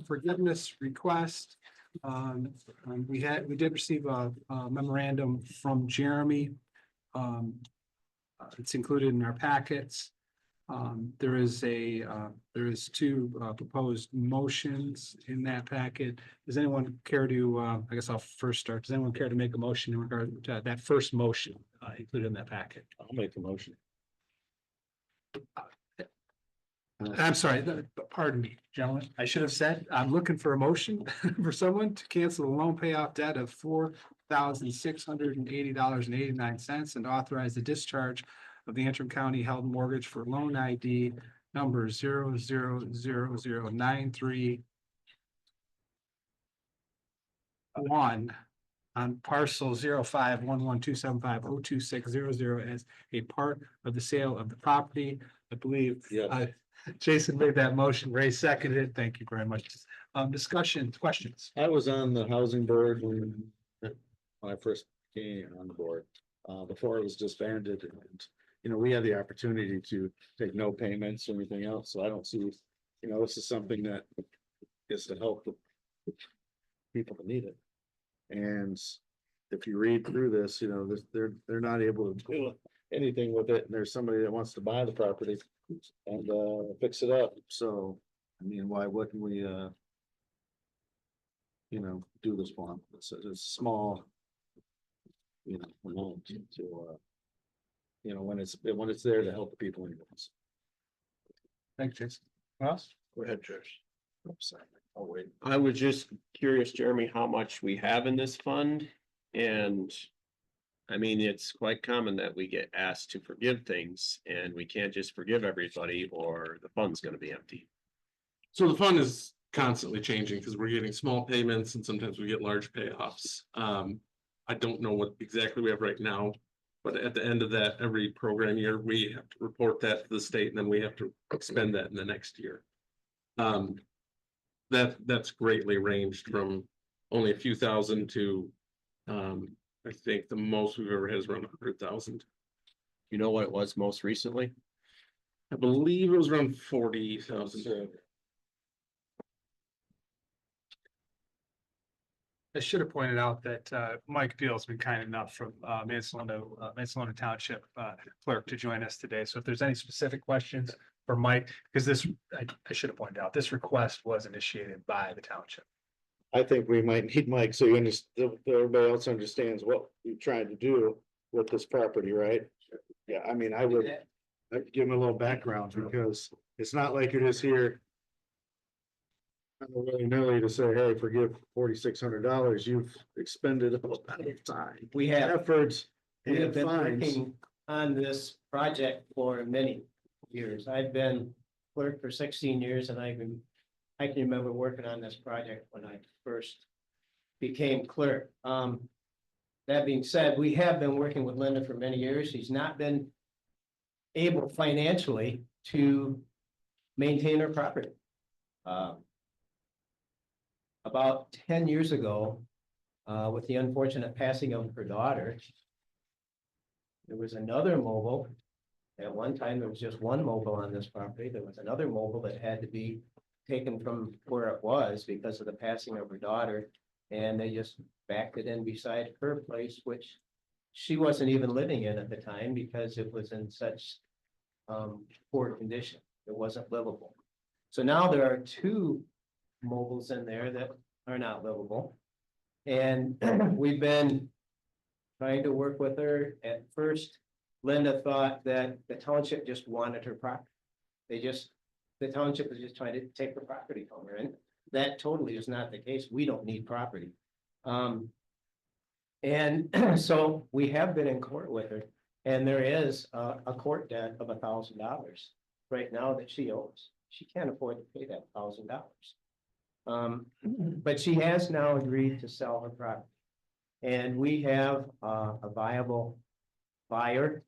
Forgiveness Request. We did receive a memorandum from Jeremy. It's included in our packets. There is two proposed motions in that packet. Does anyone care to, I guess I'll first start. Does anyone care to make a motion in regard to that first motion included in that packet? I'll make the motion. I'm sorry, pardon me, gentlemen. I should have said, I'm looking for a motion for someone to cancel the loan payoff debt of $4,680.89 and authorize the discharge of the Antrim County held mortgage for loan ID number 000093 on parcel 051127502600 as a part of the sale of the property. I believe Yeah. Jason made that motion, Ray seconded it. Thank you very much. Discussion, questions? I was on the housing board when I first came on the board, before it was disbanded, and, you know, we had the opportunity to take no payments or anything else, so I don't see, you know, this is something that is to help the people that need it. And if you read through this, you know, they're not able to do anything with it, and there's somebody that wants to buy the property and fix it up, so, I mean, why wouldn't we you know, do this for them? It's a small, you know, amount to you know, when it's there to help the people anyways. Thanks, Jason. Ross? Go ahead, Josh. I'm sorry. I'll wait. I was just curious, Jeremy, how much we have in this fund, and I mean, it's quite common that we get asked to forgive things, and we can't just forgive everybody, or the fund's gonna be empty. So the fund is constantly changing because we're getting small payments and sometimes we get large payoffs. I don't know what exactly we have right now, but at the end of that, every program year, we have to report that to the state and then we have to expend that in the next year. That's greatly ranged from only a few thousand to, I think the most we've ever had is around 100,000. You know what it was most recently? I believe it was around 40,000. I should have pointed out that Mike Beal's been kind enough from Mansalona Township clerk to join us today. So if there's any specific questions for Mike, because this, I should have pointed out, this request was initiated by the township. I think we might need Mike, so you understand, everybody else understands what we're trying to do with this property, right? Yeah, I mean, I'd give him a little background, because it's not like you're just here willy-nilly to say, hey, forgive $4,600, you've expended a lot of time, We have, efforts, we have and been fines. working on this project for many years. I've been clerk for 16 years and I can remember working on this project when I first became clerk. That being said, we have been working with Linda for many years. She's not been able financially to maintain her property. About 10 years ago, with the unfortunate passing of her daughter, there was another mobile. At one time, there was just one mobile on this property. There was another mobile that had to be taken from where it was because of the passing of her daughter. And they just backed it in beside her place, which she wasn't even living in at the time because it was in such poor condition. It wasn't livable. So now there are two mobiles in there that are not livable. And we've been trying to work with her. At first, Linda thought that the township just wanted her property. The township was just trying to take the property from her, and that totally is not the case. We don't need property. And so we have been in court with her, and there is a court debt of $1,000 right now that she owes. She can't afford to pay that $1,000. But she has now agreed to sell her property. And we have a viable buyer.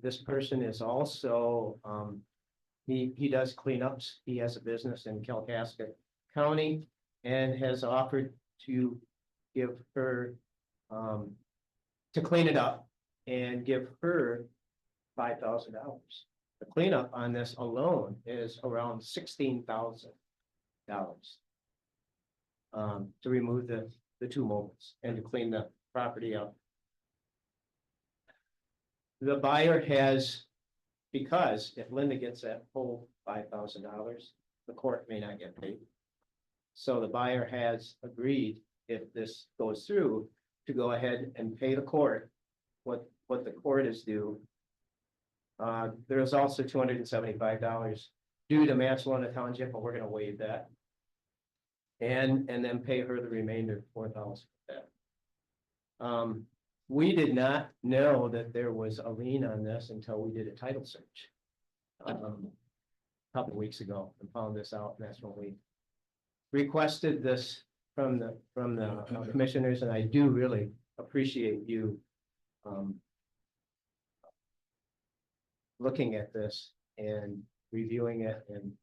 This person is also, he does cleanups. He has a business in Kalkaska County and has offered to give her, to clean it up and give her $5,000. The cleanup on this alone is around $16,000. To remove the two mobiles and to clean the property up. The buyer has, because if Linda gets that full $5,000, the court may not get paid. So the buyer has agreed, if this goes through, to go ahead and pay the court what the court is due. There is also $275 due to Mansalona Township, but we're gonna waive that. And then pay her the remainder, $4,000. We did not know that there was a lien on this until we did a title search. A couple of weeks ago and found this out, and that's when we requested this from the commissioners, and I do really appreciate you looking at this and reviewing it, and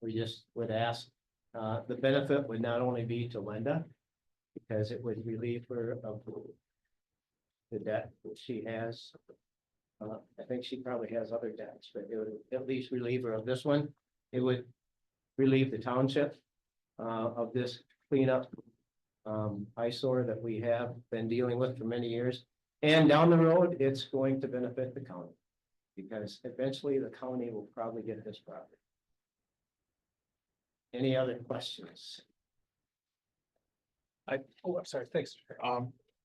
we just would ask, the benefit would not only be to Linda, because it would relieve her of the debt that she has. I think she probably has other debts, but it would at least relieve her of this one. It would relieve the township of this cleanup eyesore that we have been dealing with for many years. And down the road, it's going to benefit the county, because eventually the county will probably get this property. Any other questions? I'm sorry, thanks.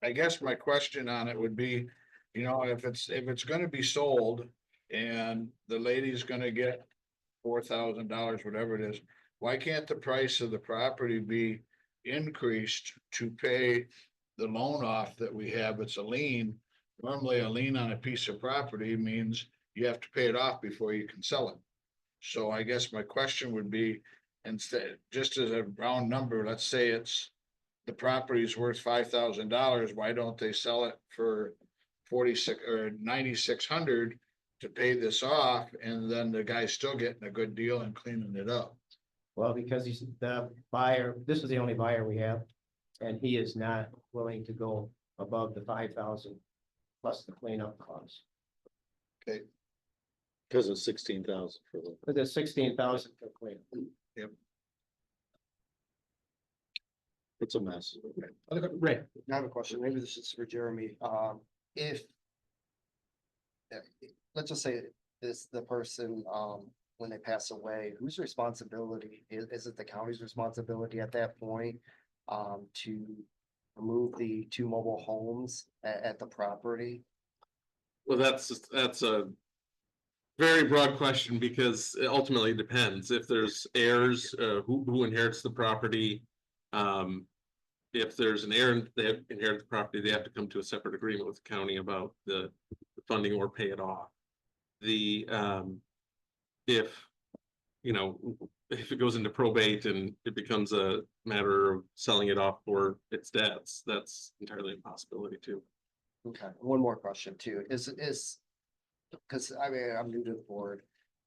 I guess my question on it would be, you know, if it's gonna be sold and the lady's gonna get $4,000, whatever it is, why can't the price of the property be increased to pay the loan off that we have? It's a lien. Normally, a lien on a piece of property means you have to pay it off before you can sell it. So I guess my question would be, instead, just as a round number, let's say the property is worth $5,000, why don't they sell it for 46 or 9,600 to pay this off, and then the guy's still getting a good deal and cleaning it up? Well, because he's the buyer, this is the only buyer we have, and he is not willing to go above the 5,000 plus the cleanup costs. Because it's 16,000 for the. But there's 16,000 for cleanup. It's a mess. Ray, I have a question. Maybe this is for Jeremy. If let's just say the person, when they pass away, whose responsibility is it? The county's responsibility at that point, to remove the two mobile homes at the property? Well, that's a very broad question, because it ultimately depends. If there's heirs, who inherits the property. If there's an heir, they inherit the property, they have to come to a separate agreement with the county about the funding or pay it off. If, you know, if it goes into probate and it becomes a matter of selling it off for its debts, that's entirely a possibility too. Okay, one more question too, is, because I mean, I'm new to the board,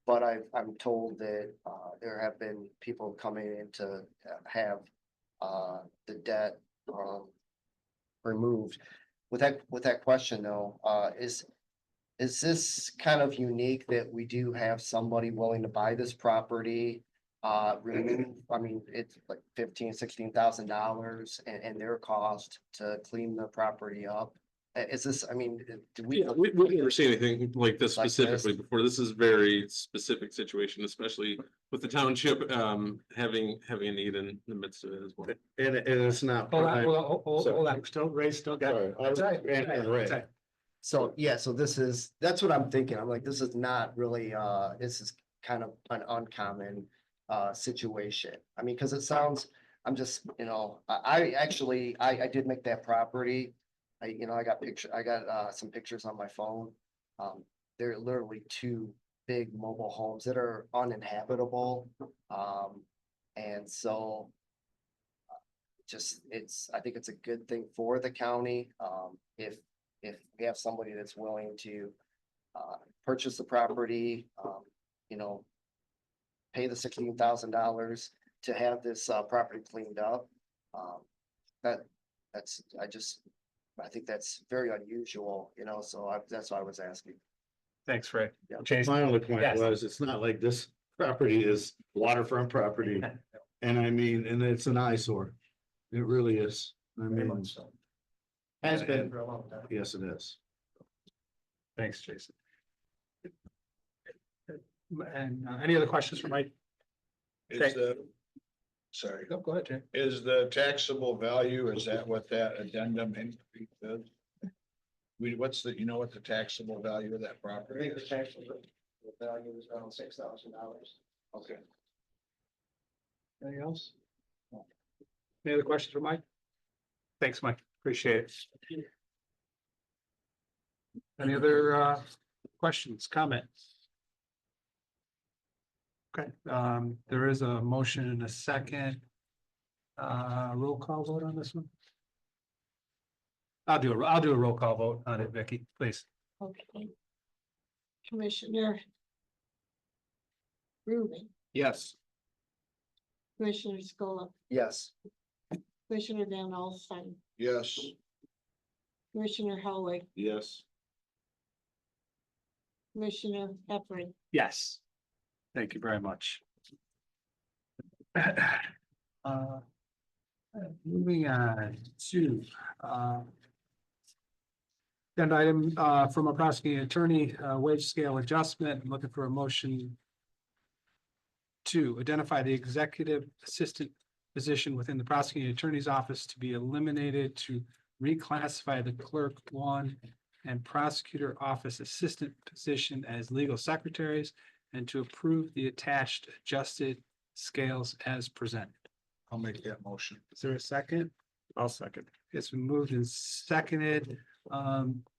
but I'm told that, there have been people coming in to have, the debt, removed. With that question though, is this kind of unique that we do have somebody willing to buy this property? Remove, I mean, it's like $16,000 and their cost to clean the property up. Is this, I mean, do we? Yeah, we've never seen anything like this Like this? specifically before. This is very specific situation, especially with the township having a need in the midst of it as well. And it's not. hold on, prime. hold on, Ray's still got. Sorry, I was answering Ray. So, yeah, so that's what I'm thinking. I'm like, this is not really, this is kind of an uncommon situation. I mean, because it sounds, I'm just, you know, I actually did make that property. I got some pictures on my phone. There are literally two big mobile homes that are uninhabitable. And so I think it's a good thing for the county. If if we have somebody that's willing to purchase the property, you know, pay the $16,000 to have this property cleaned up. I think that's very unusual, you know, so that's why I was asking. Thanks, Ray. Yeah. Jason? My only point Yes. was, it's not like this property is waterfront property. And I mean, and it's an eyesore. It really is. I Very mean, much so. Has been for a long time. yes, it is. Thanks, Jason. And any other questions for Mike? Is the, sorry, No, go ahead, Jay. is the taxable value, is that what that addendum increase is? What's the, you know what the taxable value of that I property think the is? tax value is around $6,000. Okay. Anything else? Any other questions for Mike? Thanks, Mike. Appreciate it. Any other questions, comments? Okay, there is a motion and a second. Roll call vote on this one? I'll do a roll call vote on it, Vicky, please. Okay. Commissioner Rubin, Yes. Commissioner Scola, Yes. Commissioner Van Alstine, Yes, Commissioner Howard, Yes. Commissioner Heckler. Yes. Thank you very much. Moving on to agenda item from a prosecuting attorney, wage scale adjustment. I'm looking for a motion to identify the executive assistant position within the prosecuting attorney's office to be eliminated, to reclassify the clerk one and prosecutor office assistant position as legal secretaries, and to approve the attached adjusted scales as presented. I'll make that motion. Is there a second? I'll second. It's been moved and seconded. Mr.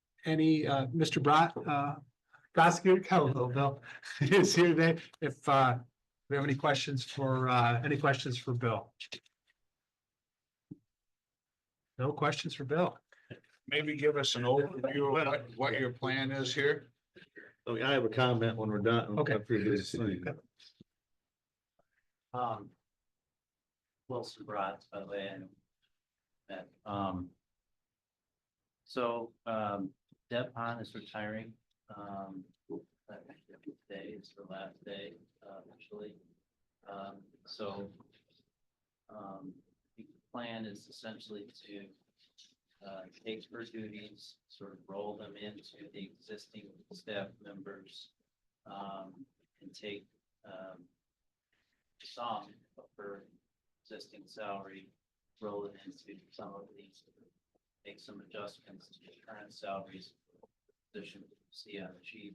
Prosecutor Hello, Bill is here today. If we have any questions for Bill? No questions for Bill? Maybe give us an overview of what your plan is here. I mean, I have a comment when we're done. Okay. After this thing. Wilson Bratz, by the way, and so Deb Hahn is retiring. Today is her last day, actually. The plan is essentially to take her duties, sort of roll them into the existing staff members, and take some of her existing salary, roll it into some of these, make some adjustments to the current salaries position see on the chief.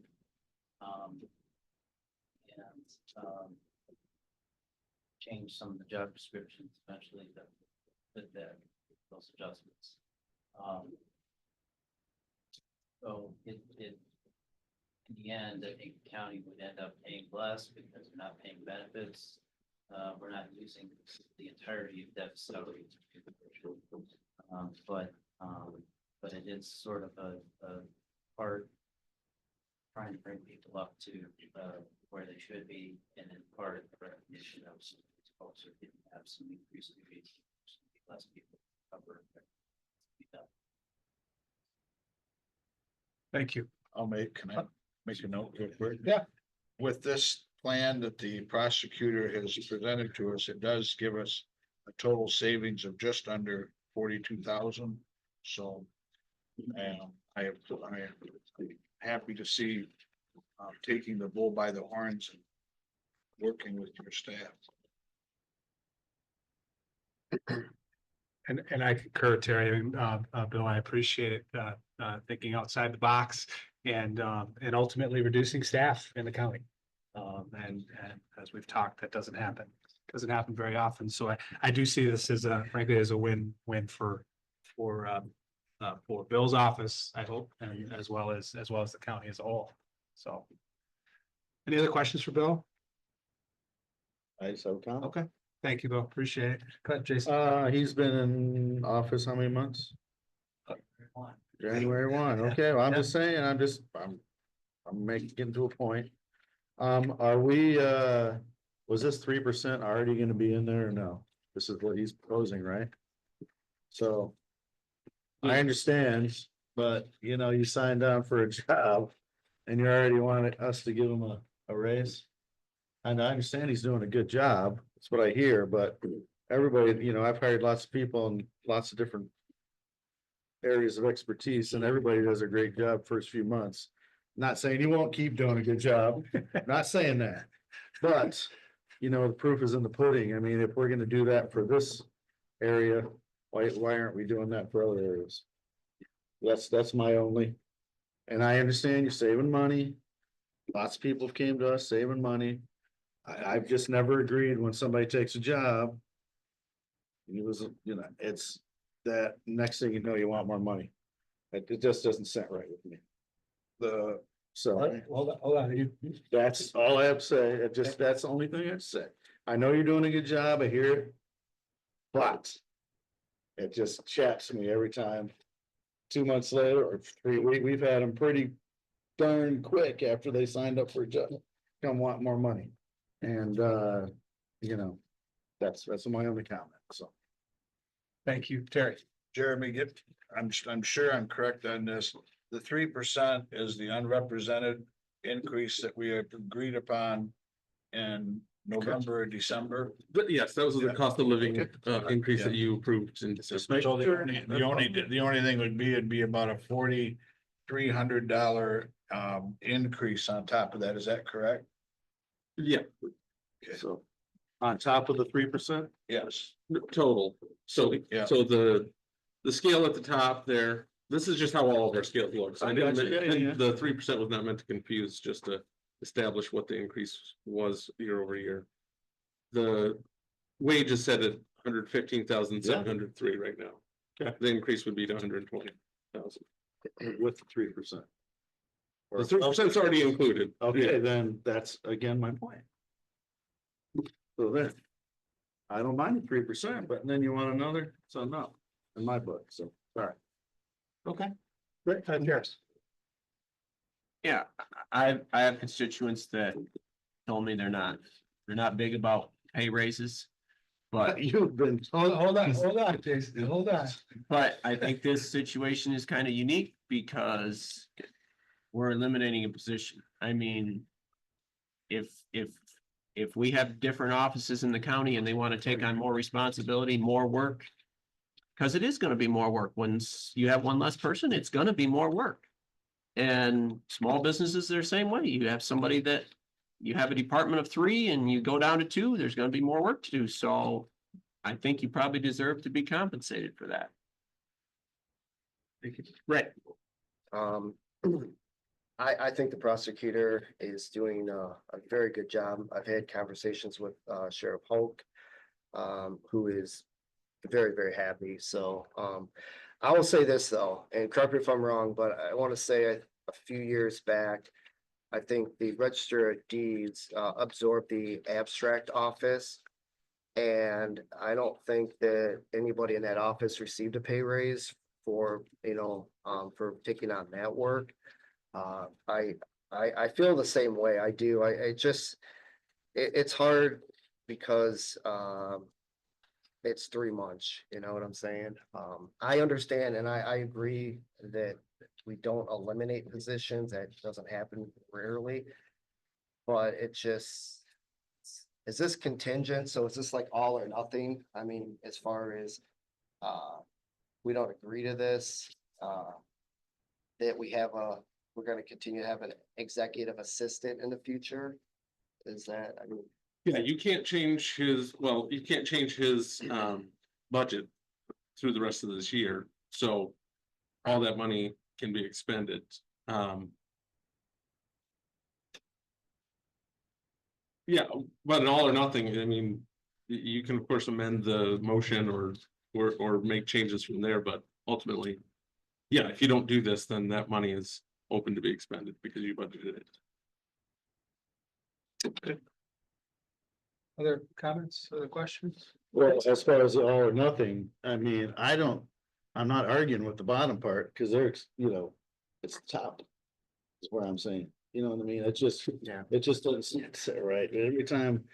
Change some of the job descriptions eventually that fit those adjustments. So in the end, I think the county would end up paying less because we're not paying benefits. We're not using the entirety of that salary. But it is sort of a part trying to bring people up to where they should be, and then part of the recognition of some folks are getting have some increase in fees, less people cover. Thank you. Can I make a note real quick? Yeah. With this plan that the prosecutor has presented to us, it does give us a total savings of just under 42,000. So, I am happy to see taking the bull by the horns and working with your staff. And I concur, Terry. I mean, Bill, I appreciate it, thinking outside the box and ultimately reducing staff in the county. And as we've talked, that doesn't happen very often. So I do see this as frankly, as a win for Bill's office, I hope, and as well as the county as a whole. So any other questions for Bill? I just have a comment. Okay, thank you, Bill. Appreciate it. Go ahead, Jason. He's been in office how many months? January 1, okay, well, I'm just saying, I'm getting to a point. Are we, was this 3% already gonna be in there or no? This is what he's proposing, right? So. I understand, but you know, you signed on for a job and you already wanted us to give him a raise. And I understand he's doing a good job, that's what I hear, but everybody, you know, I've hired lots of people in lots of different areas of expertise, and everybody does a great job first few months. Not saying he won't keep doing a good job, not saying that, but you know, the proof is in the pudding. I mean, if we're gonna do that for this area, why aren't we doing that for other areas? That's my only, and I understand you're saving money. Lots of people have came to us saving money. I've just never agreed when somebody takes a job. And it was, you know, it's that next thing you know, you want more money. It just doesn't sit right with me. So Hold on, that's all I have to say. That's the only thing I have to say. I know you're doing a good job, I hear it. But it just chaps me every time. 2 months later or 3 weeks, we've had them pretty darn quick after they signed up for a job, come want more money. And, you know, that's my only comment, so. thank you, Terry. Jeremy, I'm sure I'm correct on this. The 3% is the unrepresented increase that we have agreed upon in November or December. But yes, that was the cost of living increase Yeah. that you approved and Just make So sure. the only thing would be, it'd be about a $4,300 increase on top of that. Is that correct? yeah, So, on top of the 3%? Yes. total. So, Yeah. so the scale at the top there, this is just how all of our scales look. So I I didn't, got you. Yeah, yeah. the 3% was not meant to confuse, just to establish what the increase was year over year. The wage is set at 115,703 right now. Okay. The increase would be to 120,000. With the 3%. The 3% is already included. Okay, then that's again my point. So then, I don't mind the 3%, but then you want another, so no, in my book, so, all right. Okay. Great, Terrence. Yeah, I have constituents that told me they're not big about pay raises. But You've been. Hold on, Jason, hold on. But I think this situation is kind of unique because we're eliminating a position. I mean, if we have different offices in the county and they want to take on more responsibility, more work, because it is going to be more work. Once you have one less person, it's going to be more work. And small businesses are the same way. You have somebody that you have a department of 3 and you go down to 2, there's going to be more work to do. So I think you probably deserve to be compensated for that. Right. I think the prosecutor is doing a very good job. I've had conversations with Sheriff Hoke, who is very, very happy. So I will say this though, and correct me if I'm wrong, but I want to say a few years back, I think the Register of Deeds absorbed the abstract office. And I don't think that anybody in that office received a pay raise for, for taking on that work. I feel the same way. I do. It's hard because it's 3 months, you know what I'm saying? I understand and I agree that we don't eliminate positions. That doesn't happen rarely. But it just, is this contingent? So is this like all or nothing? I mean, as far as we don't agree to this, that we're gonna continue to have an executive assistant in the future? Is that, I mean, Yeah, you can't change his budget through the rest of this year. So all that money can be expended. Yeah, but an all or nothing, I mean, you can of course amend the motion or make changes from there, but ultimately, yeah, if you don't do this, then that money is open to be expended because you budgeted it. Okay. Other comments, other questions? Well, as far as all or nothing, I mean, I don't, I'm not arguing with the bottom part, because they're, you know, it's the top. Is what I'm saying, you know what I mean? It just, it just doesn't sit right every time.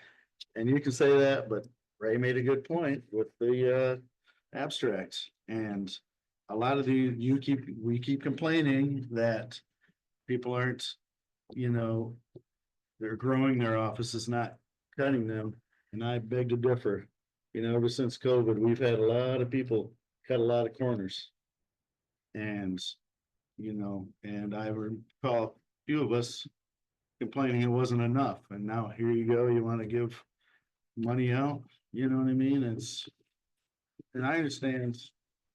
And you can say that, but Ray made a good point with the abstracts. And a lot of we keep complaining that people aren't, you know, they're growing their offices, not cutting them. And I beg to differ. You know, ever since COVID, we've had a lot of people cut a lot of corners. And, you know, and I recall a few of us complaining it wasn't enough. And now here you go, you want to give money out, you know what I mean? And I understand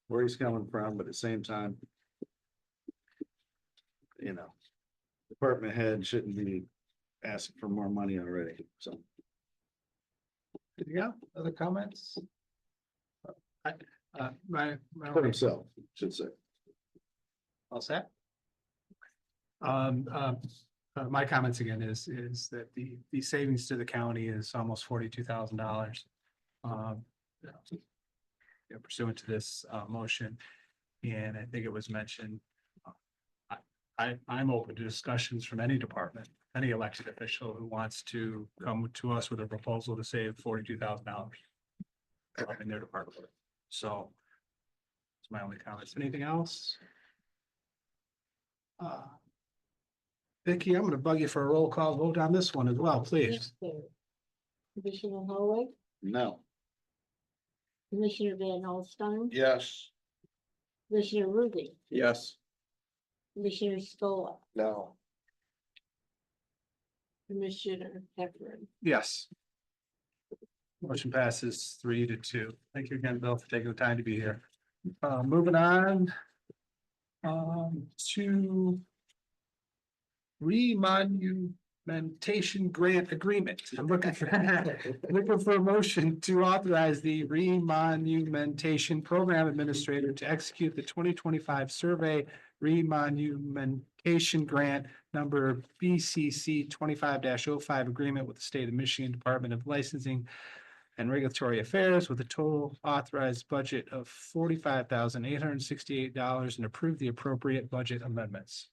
where he's coming from, but at the same time, you know, department head shouldn't be asking for more money already, so. Yeah, other comments? For himself, should say. All set? My comments again is that the savings to the county is almost $42,000. Pursuant to this motion, and I think it was mentioned. I'm open to discussions from any department, any elected official who wants to come to us with a proposal to save $42,000 in their department. So that's my only comments. Anything else? Vicky, I'm gonna bug you for a roll call vote on this one as well, please. Commissioner Howard, No. Commissioner Van Alstine, Yes. Commissioner Ruby, Yes. Commissioner Scola, No. Commissioner Heffernan. Yes. Motion passes 3-2. Thank you again, Bill, for taking the time to be here. Moving on. To. Remonumentation grant agreement. I'm looking for a motion to authorize the remonumentation program administrator to execute the 2025 survey remonumentation grant number BCC 25-05 agreement with the state of Michigan Department of Licensing and Regulatory Affairs with a total authorized budget of $45,868 and approve the appropriate budget amendments.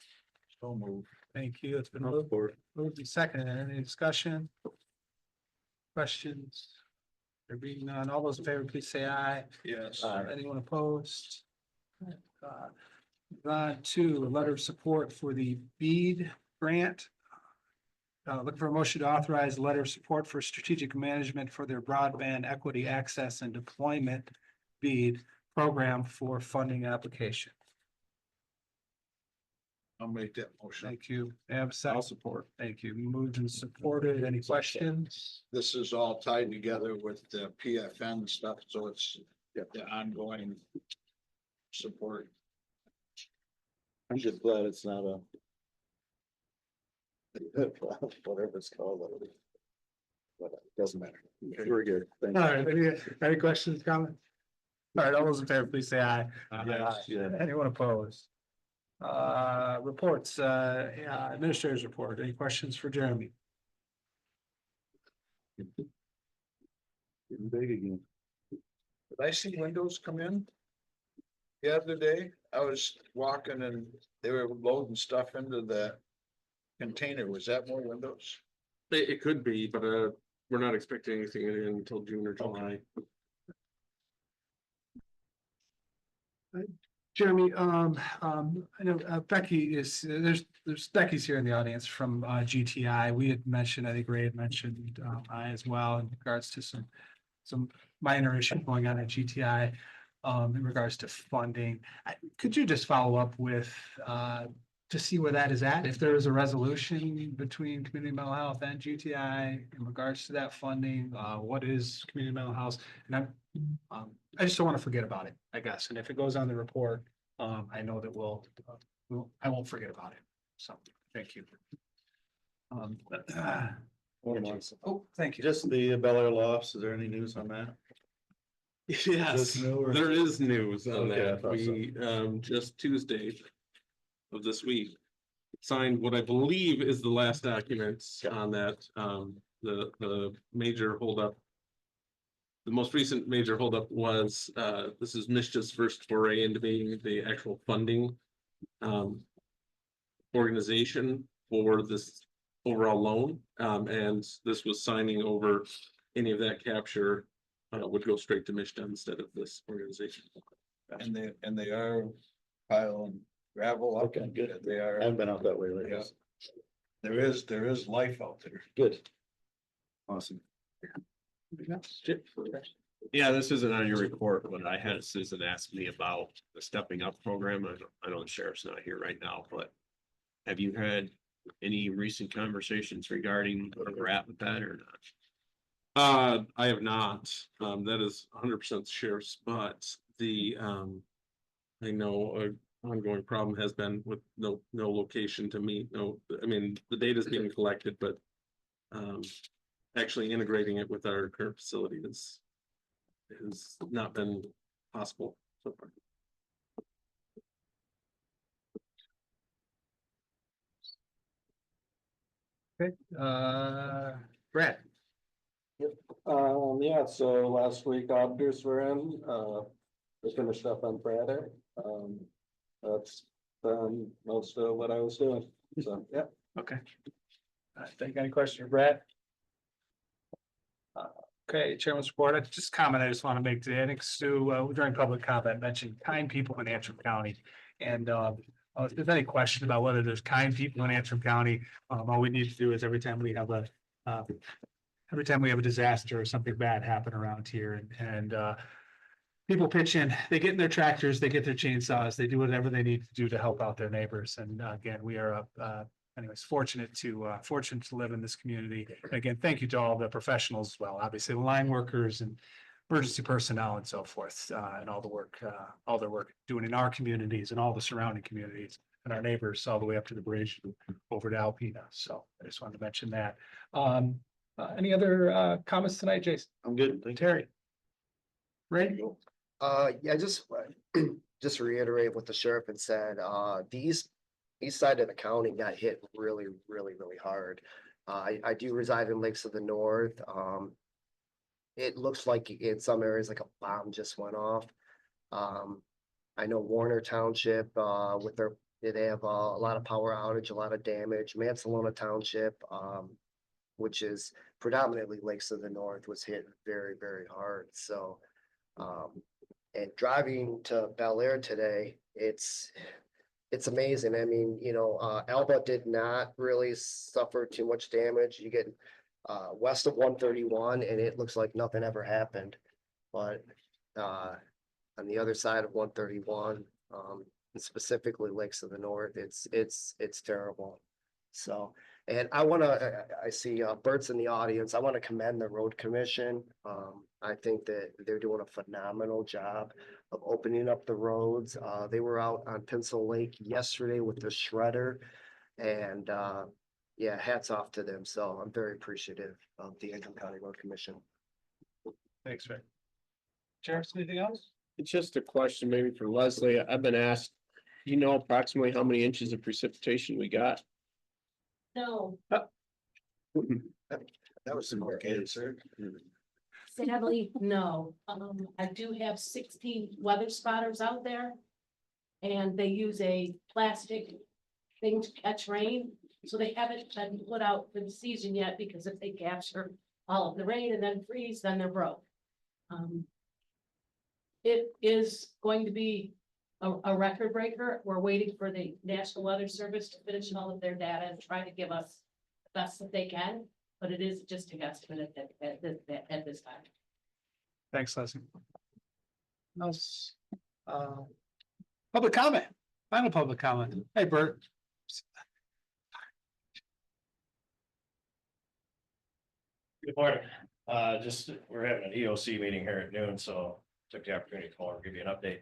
So move. Thank you. It's been moved and seconded. Any discussion? Questions? There being none, all those in favor, please say aye. Yes. Anyone opposed? To a letter of support for the BEAD grant. Looking for a motion to authorize a letter of support for strategic management for their broadband equity access and deployment BEAD program for funding application. I'll make that motion. Thank you. Have a second. I'll support. Thank you. Moved and supported. Any questions? This is all tied together with the PFN stuff, so it's the ongoing support. I'm just glad it's not a. Whatever it's called. But it doesn't matter. We're good. Thank All you. right, any questions, comments? All right, all those in favor, please say aye. Yeah. Anyone opposed? Reports, administrators report. Any questions for Jeremy? Getting big again. Did I see windows come in? The other day, I was walking and they were loading stuff into the container. Was that more windows? It could be, but we're not expecting anything in until June or July. Jeremy, I know Becky is, there's Becky's here in the audience from GTI. We had mentioned, I think Ray had mentioned, I as well in regards to some minor issues going on at GTI in regards to funding. Could you just follow up with to see where that is at? If there is a resolution between community mental health and GTI in regards to that funding, what is community mental health? And I just don't want to forget about it, I guess. And if it goes on the report, I know that I won't forget about it. So, thank you. One more. Oh, thank you. Just the Bel Air lofts, is there any news on that? Yes, new or- there is news on Okay, I that. thought so. We, just Tuesday of this week, signed what I believe is the last documents on that. The major holdup the most recent major holdup was, this is Mishta's first foray into being the actual funding. Organization for this overall loan, and this was signing over any of that capture. Would go straight to Mishta instead of this organization. And they are piling gravel up. Okay, good. They I are, haven't been out that way lately. Yeah. there is life out there. Good. Awesome. Yeah, this isn't on your report, but I had Susan ask me about the stepping up program. I know the sheriff's not here right now, but have you had any recent conversations regarding where we're at with that or not? I have not, that is 100% sheriff's, but the, I know a ongoing problem has been with no location to meet, I mean, the data is being collected, but actually integrating it with our current facility has not been possible so far. Okay, Brad. Yeah, so last week auditors were in, we finished up on Friday. That's most of what I was doing, so, yeah. Okay. Think any question for Brad? Okay, Chairman's report. I just comment I just want to make today. I think Stu, during public comment, mentioned kind people in Antrim County. And if there's any question about whether there's kind people in Antrim County, all we need to do is every time we have a disaster or something bad happen around here and people pitch in, they get in their tractors, they get their chainsaws, they do whatever they need to do to help out their neighbors. And again, we are anyways, fortunate to live in this community. And again, thank you to all the professionals as well, obviously the line workers and emergency personnel and so forth, and all their work doing in our communities and all the surrounding communities and our neighbors all the way up to the bridge over to Alpena. So I just wanted to mention that. Any other comments tonight, Jason? I'm good. Thank you. Terry? Ray? Yeah, just reiterate what the sheriff had said, the east side of the county got hit really, really, really hard. I do reside in Lakes of the North. It looks like in some areas like a bomb just went off. I know Warner Township, they have a lot of power outage, a lot of damage. Mansalona Township, which is predominantly Lakes of the North, was hit very, very hard. So, and driving to Bel Air today, it's amazing. I mean, Alba did not really suffer too much damage. You get west of 131 and it looks like nothing ever happened. But on the other side of 131, and specifically Lakes of the North, it's terrible. So, and I see Bert's in the audience. I want to commend the road commission. I think that they're doing a phenomenal job of opening up the roads. They were out on Pencil Lake yesterday with the shredder, and yeah, hats off to them. So I'm very appreciative of the Antrim County Road Commission. Thanks, Ray. Sheriff, anything else? It's just a question maybe for Leslie. I've been asked, do you know approximately how many inches of precipitation we got? No, That was a quick answer. sadly, no. I do have 16 weather spotters out there. And they use a plastic thing to catch rain. So they haven't been put out for the season yet because if they capture all of the rain and then freeze, then they're broke. It is going to be a record breaker. We're waiting for the National Weather Service to finish all of their data and try to give us the best that they can, but it is just a guesstimate at this time. Thanks, Leslie. Else? Public comment, final public comment. Hey, Bert. Good morning. We're having an EOC meeting here at noon, so took the opportunity to call and give you an update.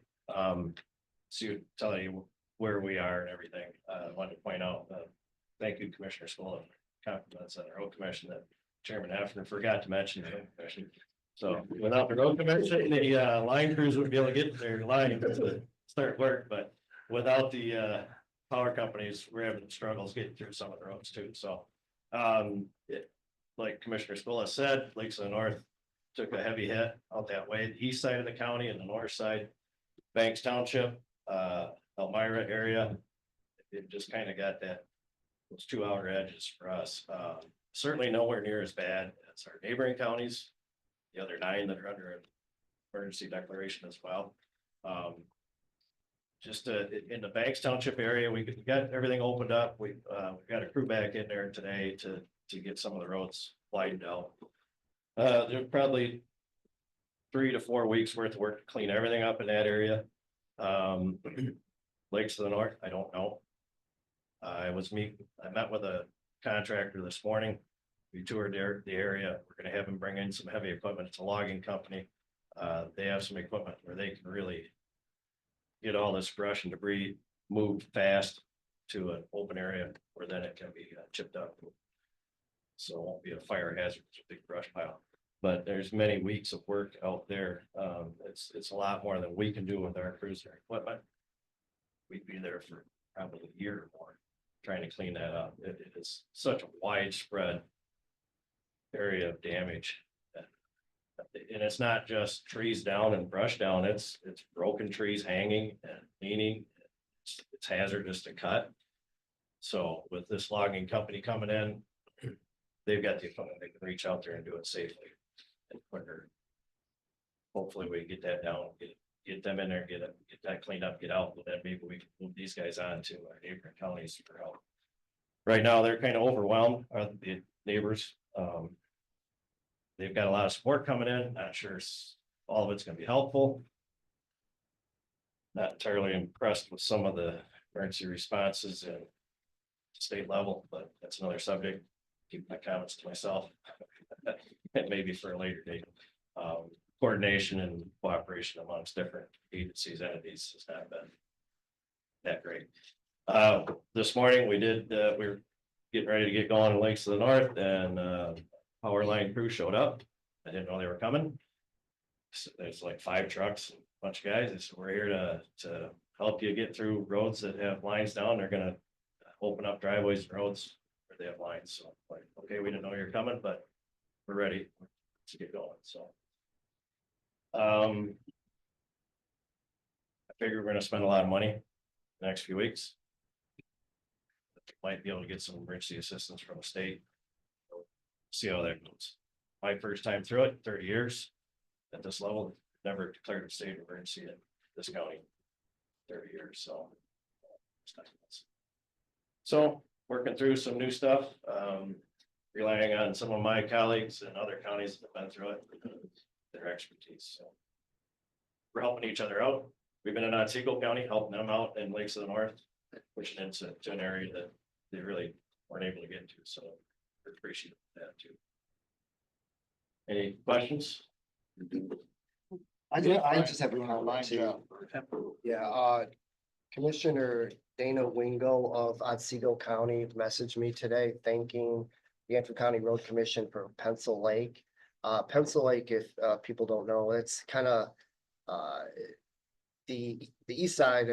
Tell you where we are and everything. Wanted to point out, thank you, Commissioner Scholl, and compliments on the road commission that Chairman Hefner forgot to mention. The road commission. So without the road commission, the line crews wouldn't be able to get their line to start work, but without the power companies, we're having struggles getting through some of the roads too. So like Commissioner Scholl has said, Lakes of the North took a heavy hit out that way, the east side of the county and the north side. Banks Township, Elmira area. It just kind of got those two outer edges for us. Certainly nowhere near as bad as our neighboring counties. The other 9 that are under an emergency declaration as well. Just in the Banks Township area, we got everything opened up. We've got a crew back in there today to get some of the roads widened out. There's probably 3 to 4 weeks worth of work to clean everything up in that area. Lakes to the north, I don't know. I met with a contractor this morning. We toured the area. We're gonna have him bring in some heavy equipment. It's a logging company. They have some equipment where they can really get all this brush and debris moved fast to an open area where then it can be chipped up. So it won't be a fire hazard, it's a big brush pile. But there's many weeks of work out there. It's a lot more than we can do with our cruiser equipment. We'd be there for probably a year or more trying to clean that up. It is such a widespread area of damage. And it's not just trees down and brush down, it's broken trees hanging and leaning. It's hazardous to cut. So with this logging company coming in, they've got the equipment, they can reach out there and do it safely and quicker. Hopefully we get that down, get them in there, get that cleaned up, get out, and then maybe we can move these guys on to our neighboring counties for help. Right now, they're kind of overwhelmed, the neighbors. They've got a lot of support coming in, not sure all of it's gonna be helpful. Not entirely impressed with some of the emergency responses at state level, but that's another subject. Keep my comments to myself. And maybe for a later date. Coordination and cooperation amongst different agencies, entities has not been that great. This morning we were getting ready to get going in Lakes to the North, and power line crew showed up. I didn't know they were coming. So there's like 5 trucks, a bunch of guys. They said, we're here to help you get through roads that have lines down. They're gonna open up driveways and roads where they have lines. So like, okay, we didn't know you were coming, but we're ready to get going. So I figure we're gonna spend a lot of money the next few weeks. Might be able to get some emergency assistance from the state. See how that goes. My first time through it, 30 years at this level, never declared a state of emergency in this county. 30 years, so working through some new stuff, relying on some of my colleagues and other counties that have been through it, their expertise. So we're helping each other out. We've been in Otsego County, helping them out in Lakes of the North, pushing into an area that they really weren't able to get to. So we're appreciative of that too. Any questions? I just have one line too. Yeah, Commissioner Dana Wingo of Otsego County messaged me today thanking the Antrim County Road Commission for Pencil Lake. Pencil Lake, if people don't know, it's kind of the east side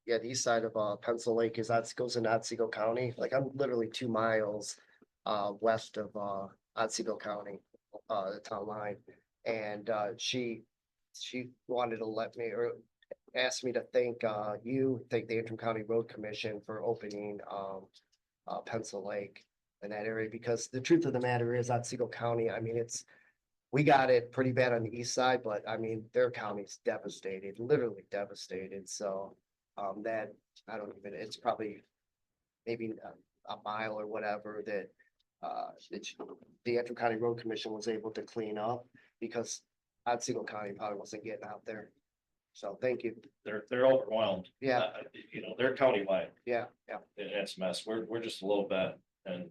the east side of Pencil Lake goes into Otsego County. Like I'm literally 2 miles west of Otsego County, the town line. And she wanted to let me or asked me to thank thank the Antrim County Road Commission for opening Pencil Lake in that area, because the truth of the matter is Otsego County, I mean, we got it pretty bad on the east side, but I mean, their county's devastated, literally devastated. So that it's probably maybe a mile or whatever that the Antrim County Road Commission was able to clean up, because Otsego County probably wasn't getting out there. So thank you. They're overwhelmed. Yeah. They're countywide. Yeah. It's a mess. We're just a little bit, and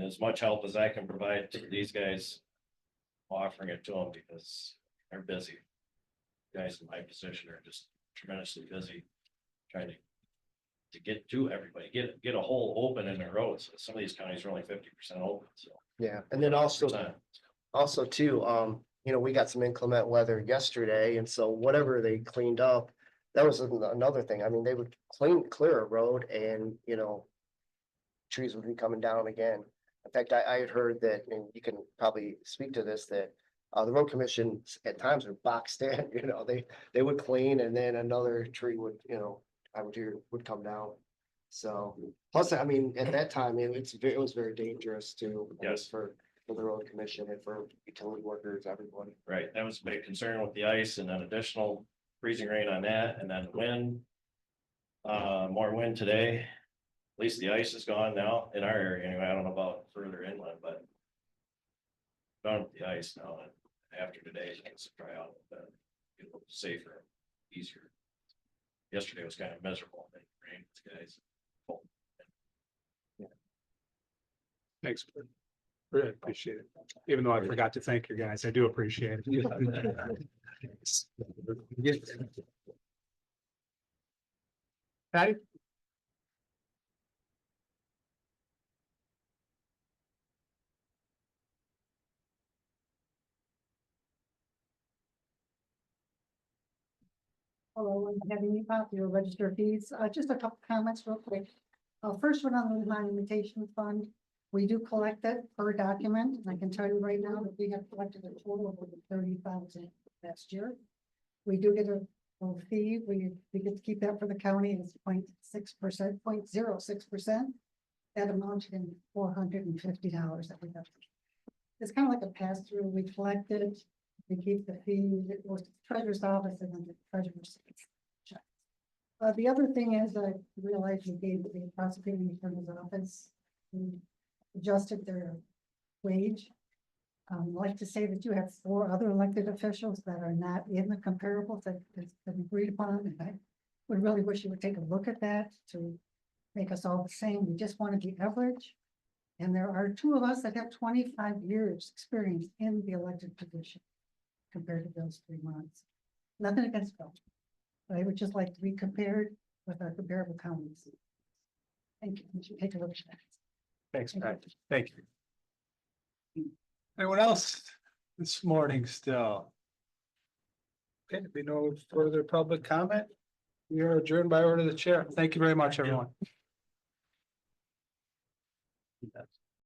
as much help as I can provide to these guys, offering it to them because they're busy. Guys in my position are just tremendously busy trying to get to everybody, get a hole open in their roads. Some of these counties are only 50% open, so. Yeah, and then also too, we got some inclement weather yesterday, and so whatever they cleaned up, that was another thing. I mean, they would clear a road and, trees would be coming down again. In fact, I had heard that, and you can probably speak to this, that the road commission at times are boxed in, you know, they would clean and then another tree would, you know, I would hear would come down. So, plus, I mean, at that time, it was very dangerous too. Yes. For the road commission and for utility workers, everybody. Right, that was a big concern with the ice and then additional freezing rain on that and then wind. More wind today. At least the ice is gone now in our area anyway. I don't know about further inland, but. Gone with the ice now and after today, it's dry out, a little safer, easier. Yesterday was kind of miserable, it rained, guys. Thanks. Really appreciate it. Even though I forgot to thank you guys, I do appreciate it. Patty? Hello, I'm having you pop your register fees. Just a couple comments real quick. First one on the monumentation fund. We do collect it per document. And I can tell you right now that we have collected a total of over 30,000 last year. We do get a fee. We get to keep that for the county. It's 0.6%, 0.06%. That amounts in $450 that we have. It's kind of like a pass through. We collect it. We keep the fee, it goes to the treasurer's office and then the treasurer's check. The other thing is I realized we gave the prosecuting attorney's office, we adjusted their wage. I'd like to say that you have 4 other elected officials that are not in the comparables that has been agreed upon. And I would really wish you would take a look at that to make us all the same. We just wanted the average. And there are 2 of us that have 25 years experience in the elected position compared to those 3 months. Nothing against them, but I would just like to be compared with our comparable counties. Thank you. You should take a look at that. Thanks, Pat. Thank you. Anyone else this morning still? Okay, if there's no further public comment, we are adjourned by order of the chair. Thank you very much, everyone.